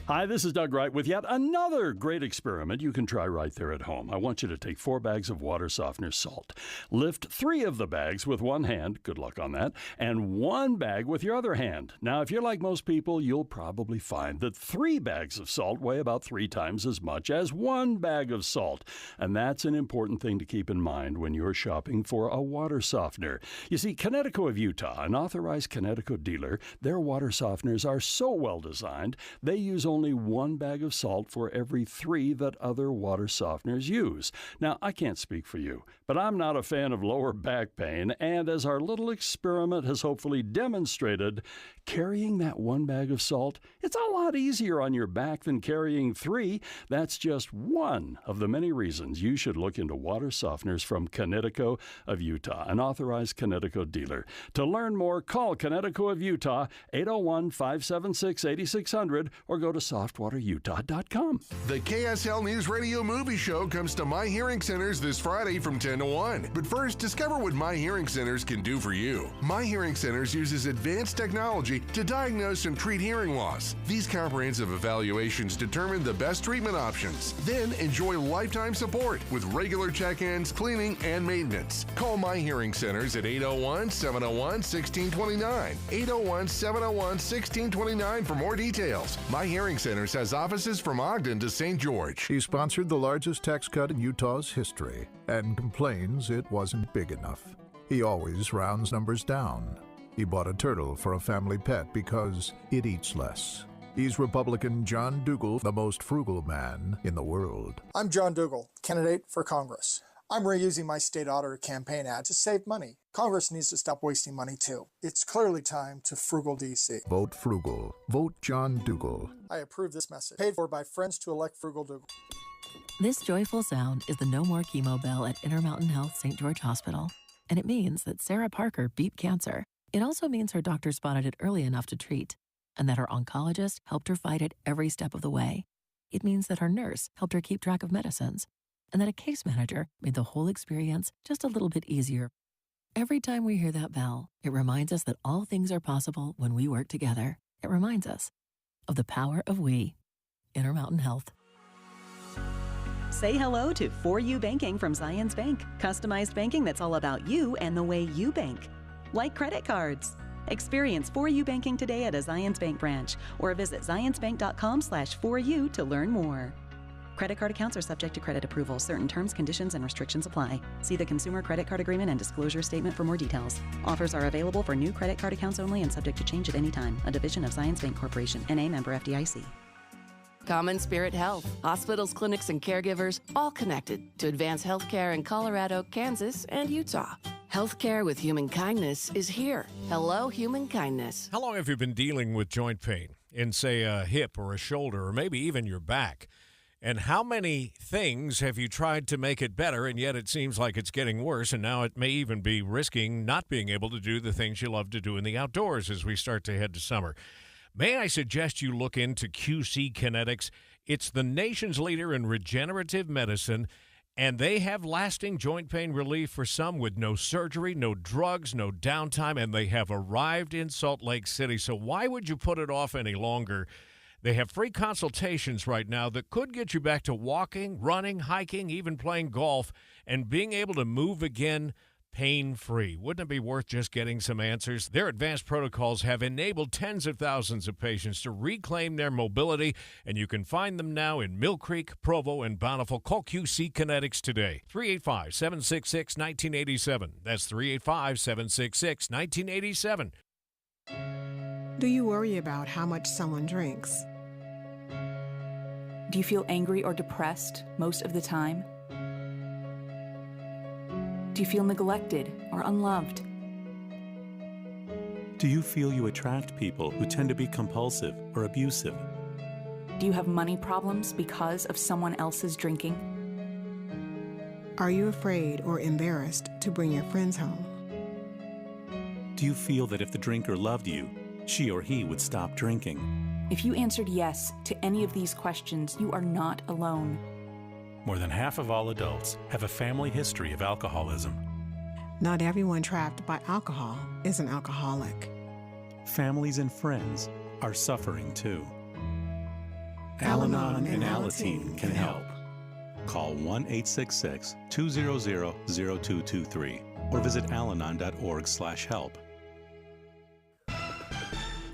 Hi, this is Doug Wright with yet another great experiment you can try right there at home. I want you to take 4 bags of water softener salt. Lift 3 of the bags with one hand, good luck on that, and 1 bag with your other hand. Now, if you're like most people, you'll probably find that 3 bags of salt weigh about 3 times as much as 1 bag of salt. And that's an important thing to keep in mind when you're shopping for a water softener. You see, Connecticut of Utah, an authorized Connecticut dealer, their water softeners are so well designed, they use only 1 bag of salt for every 3 that other water softeners use. Now, I can't speak for you, but I'm not a fan of lower back pain, and as our little experiment has hopefully demonstrated, carrying that 1 bag of salt, it's a lot easier on your back than carrying 3. That's just one of the many reasons you should look into water softeners from Connecticut of Utah, an authorized Connecticut dealer. To learn more, call Connecticut of Utah, 801-576-8600, or go to softwaterutah.com. The KSL News Radio Movie Show comes to My Hearing Centers this Friday from 10 to 1. But first, discover what My Hearing Centers can do for you. My Hearing Centers uses advanced technology to diagnose and treat hearing loss. These comprehensive evaluations determine the best treatment options. Then enjoy lifetime support with regular check-ins, cleaning, and maintenance. Call My Hearing Centers at 801-701-1629. 801-701-1629 for more details. My Hearing Centers has offices from Ogden to St. George. He sponsored the largest tax cut in Utah's history and complains it wasn't big enough. He always rounds numbers down. He bought a turtle for a family pet because it eats less. He's Republican John Dugall, the most frugal man in the world. I'm John Dugall, candidate for Congress. I'm reusing my state auditor campaign ad to save money. Congress needs to stop wasting money too. It's clearly time to frugal DC. Vote frugal. Vote John Dugall. I approve this message. Paid for by friends to elect frugal Dugall. This joyful sound is the No More Chemo bell at Intermountain Health St. George Hospital. And it means that Sarah Parker beat cancer. It also means her doctor spotted it early enough to treat, and that her oncologist helped her fight it every step of the way. It means that her nurse helped her keep track of medicines, and that a case manager made the whole experience just a little bit easier. Every time we hear that bell, it reminds us that all things are possible when we work together. It reminds us of the power of we. Intermountain Health. Say hello to For You Banking from Zions Bank. Customized banking that's all about you and the way you bank. Like credit cards. Experience For You Banking today at a Zions Bank branch or visit zionsbank.com/4u to learn more. Credit card accounts are subject to credit approval. Certain terms, conditions, and restrictions apply. See the Consumer Credit Card Agreement and Disclosure Statement for more details. Offers are available for new credit card accounts only and subject to change at any time. A division of Zions Bank Corporation, N.A. member FDIC. Common Spirit Health. Hospitals, clinics, and caregivers all connected to advance healthcare in Colorado, Kansas, and Utah. Healthcare with human kindness is here. Hello, human kindness. How long have you been dealing with joint pain in, say, a hip or a shoulder or maybe even your back? And how many things have you tried to make it better, and yet it seems like it's getting worse, and now it may even be risking not being able to do the things you love to do in the outdoors as we start to head to summer? May I suggest you look into QC Kinetics? It's the nation's leader in regenerative medicine, and they have lasting joint pain relief for some with no surgery, no drugs, no downtime, and they have arrived in Salt Lake City. So why would you put it off any longer? They have free consultations right now that could get you back to walking, running, hiking, even playing golf, and being able to move again pain-free. Wouldn't it be worth just getting some answers? Their advanced protocols have enabled tens of thousands of patients to reclaim their mobility, and you can find them now in Mill Creek, Provo, and Bountiful. Call QC Kinetics today. 385-766-1987. That's 385-766-1987. Do you worry about how much someone drinks? Do you feel angry or depressed most of the time? Do you feel neglected or unloved? Do you feel you attract people who tend to be compulsive or abusive? Do you have money problems because of someone else's drinking? Are you afraid or embarrassed to bring your friends home? Do you feel that if the drinker loved you, she or he would stop drinking? If you answered yes to any of these questions, you are not alone. More than half of all adults have a family history of alcoholism. Not everyone trapped by alcohol is an alcoholic. Families and friends are suffering too. Al-Anon and Alateen can help. Call 1-866-200-0223 or visit alanon.org/help.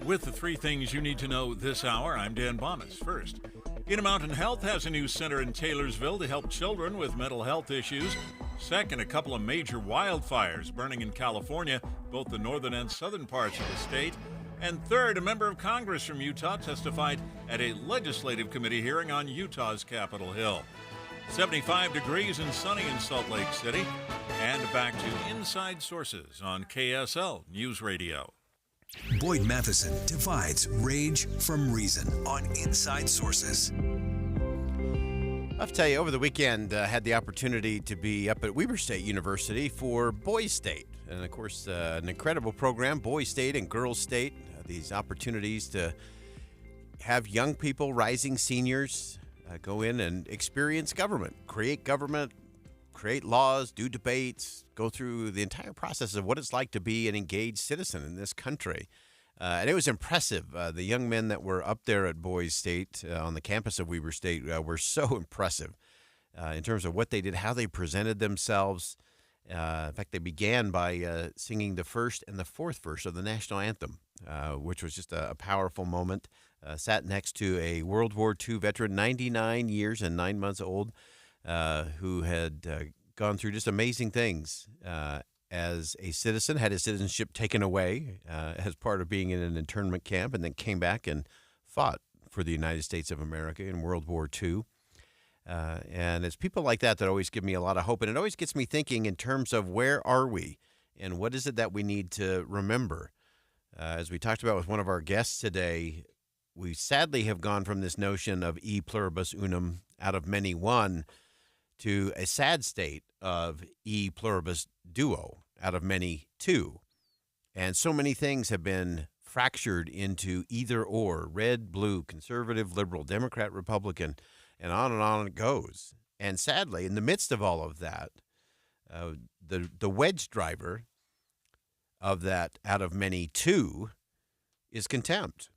With the three things you need to know this hour, I'm Dan Bomas. First, Intermountain Health has a new center in Taylorsville to help children with mental health issues. Second, a couple of major wildfires burning in California, both the northern and southern parts of the state. And third, a member of Congress from Utah testified at a legislative committee hearing on Utah's Capitol Hill. 75 degrees and sunny in Salt Lake City. And back to Inside Sources on KSL News Radio. Boyd Matheson divides rage from reason on Inside Sources. I have to tell you, over the weekend, had the opportunity to be up at Weber State University for Boys State. And, of course, an incredible program, Boys State and Girls State. These opportunities to have young people, rising seniors, go in and experience government, create laws, do debates, go through the entire process of what it's like to be an engaged citizen in this country. And it was impressive. The young men that were up there at Boys State on the campus of Weber State were so impressive in terms of what they did, how they presented themselves. In fact, they began by singing the first and the fourth verse of the national anthem, which was just a powerful moment. Sat next to a World War II veteran, 99 years and 9 months old, who had gone through just amazing things as a citizen, had his citizenship taken away as part of being in an internment camp, and then came back and fought for the United States of America in World War II. And it's people like that that always give me a lot of hope, and it always gets me thinking in terms of where are we and what is it that we need to remember. As we talked about with one of our guests today, we sadly have gone from this notion of e pluribus unum, out of many one, to a sad state of e pluribus duo, out of many two. And so many things have been fractured into either or, red, blue, conservative, liberal, Democrat, Republican, and on it goes. And sadly, in the midst of all of that, the wedge driver of that out of many two is contempt.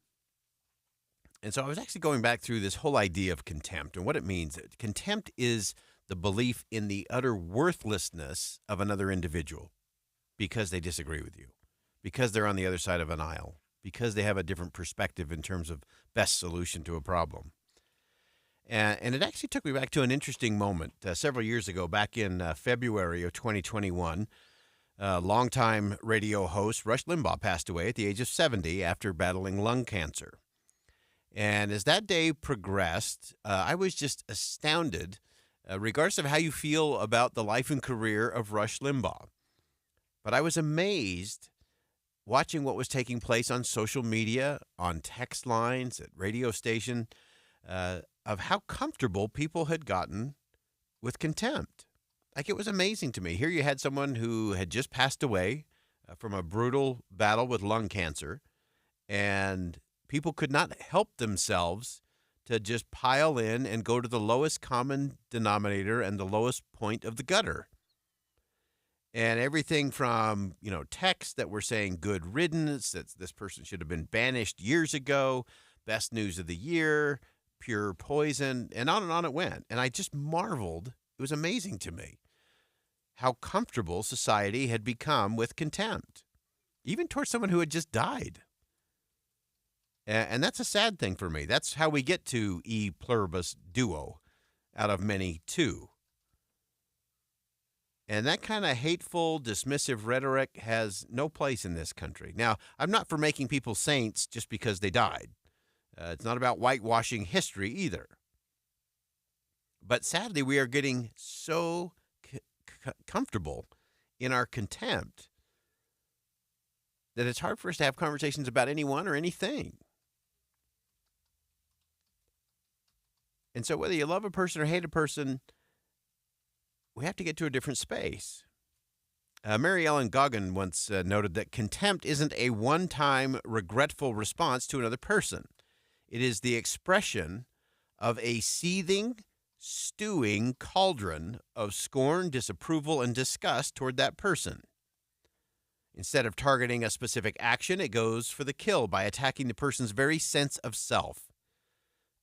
And so I was actually going back through this whole idea of contempt and what it means. Contempt is the belief in the utter worthlessness of another individual because they disagree with you, because they're on the other side of an aisle, because they have a different perspective in terms of best solution to a problem. And it actually took me back to an interesting moment several years ago, back in February of 2021. Longtime radio host Rush Limbaugh passed away at the age of 70 after battling lung cancer. And as that day progressed, I was just astounded, regardless of how you feel about the life and career of Rush Limbaugh. But I was amazed watching what was taking place on social media, on text lines, at radio station. of how comfortable people had gotten with contempt. Like, it was amazing to me. Here you had someone who had just passed away from a brutal battle with lung cancer, and people could not help themselves to just pile in and go to the lowest common denominator and the lowest point of the gutter. And everything from, texts that were saying good riddance, that this person should have been banished years ago, best news of the year, pure poison, and on it went. And I just marveled. It was amazing to me how comfortable society had become with contempt, even towards someone who had just died. And that's a sad thing for me. That's how we get to e pluribus duo out of many two. And that kind of hateful, dismissive rhetoric has no place in this country. Now, I'm not for making people saints just because they died. It's not about whitewashing history either. But sadly, we are getting so comfortable in our contempt that it's hard for us to have conversations about anyone or anything. And so whether you love a person or hate a person, we have to get to a different space. Mary Ellen Goggin once noted that contempt isn't a one-time regretful response to another person. It is the expression of a seething, stewing cauldron of scorn, disapproval, and disgust toward that person. Instead of targeting a specific action, it goes for the kill by attacking the person's very sense of self.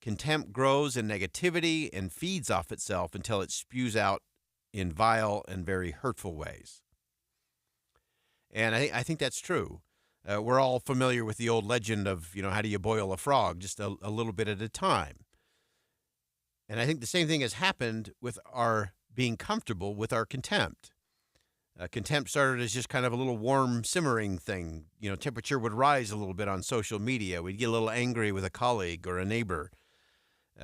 Contempt grows in negativity and feeds off itself until it spews out in vile and very hurtful ways. And I think that's true. We're all familiar with the old legend of, how do you boil a frog, just a little bit at a time. And I think the same thing has happened with our being comfortable with our contempt. Contempt started as just kind of a little warm simmering thing. Temperature would rise a little bit on social media. We'd get a little angry with a colleague or a neighbor.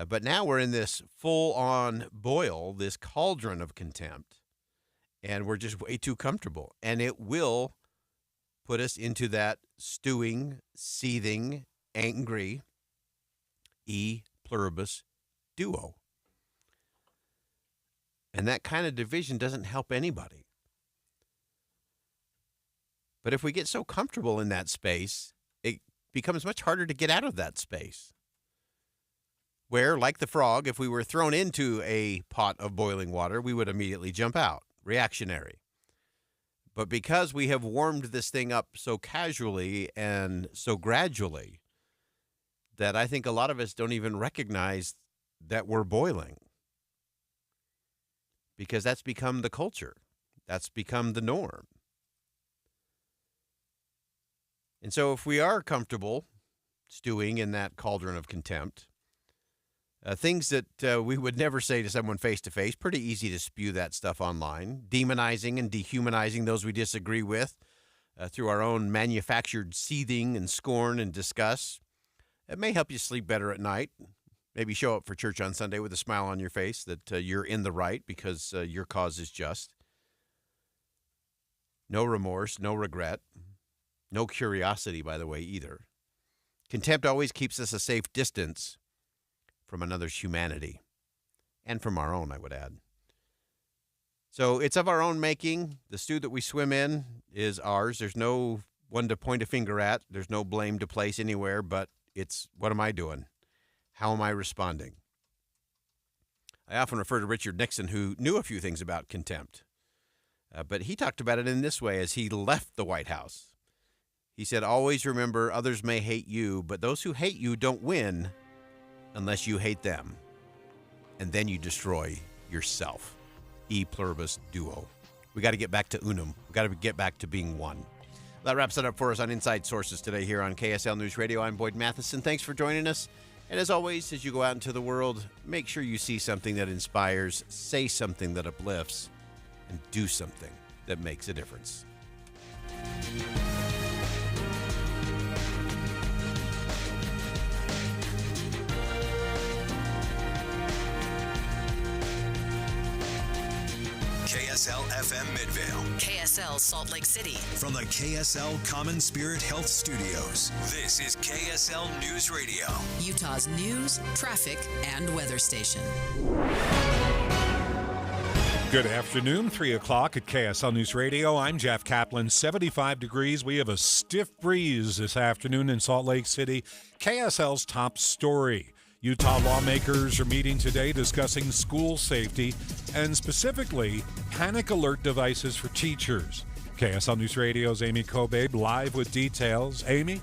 But now we're in this full-on boil, this cauldron of contempt, and we're just way too comfortable. And it will put us into that stewing, seething, angry, e pluribus duo. And that kind of division doesn't help anybody. But if we get so comfortable in that space, it becomes much harder to get out of that space. Where, like the frog, if we were thrown into a pot of boiling water, we would immediately jump out, reactionary. But because we have warmed this thing up so casually and so gradually, that I think a lot of us don't even recognize that we're boiling. Because that's become the culture. That's become the norm. And so if we are comfortable stewing in that cauldron of contempt, things that we would never say to someone face-to-face, pretty easy to spew that stuff online, demonizing and dehumanizing those we disagree with through our own manufactured seething and scorn and disgust. It may help you sleep better at night. Maybe show up for church on Sunday with a smile on your face that you're in the right because your cause is just. No remorse, no regret, no curiosity, by the way, either. Contempt always keeps us a safe distance from another's humanity, and from our own, I would add. So it's of our own making. The stew that we swim in is ours. There's no one to point a finger at. There's no blame to place anywhere, but it's, what am I doing? How am I responding? I often refer to Richard Nixon, who knew a few things about contempt, but he talked about it in this way as he left the White House. He said, always remember, others may hate you, but those who hate you don't win unless you hate them, and then you destroy yourself. E pluribus duo. We got to get back to unum. We got to get back to being one. That wraps it up for us on Inside Sources today here on KSL News Radio. I'm Boyd Matheson. Thanks for joining us. And as always, as you go out into the world, make sure you see something that inspires, say something that uplifts, and do something that makes a difference. KSL KSL FM Midvale. KSL Salt Lake City. From the KSL Common Spirit Health Studios, this is KSL News Radio. Utah's news, traffic, and weather station. Good afternoon, 3 o'clock at KSL News Radio. I'm Jeff Kaplan, 75 degrees. We have a stiff breeze this afternoon in Salt Lake City. KSL's top story. Utah lawmakers are meeting today discussing school safety and specifically panic alert devices for teachers. KSL News Radio's Amy Kobabe live with details. Amy?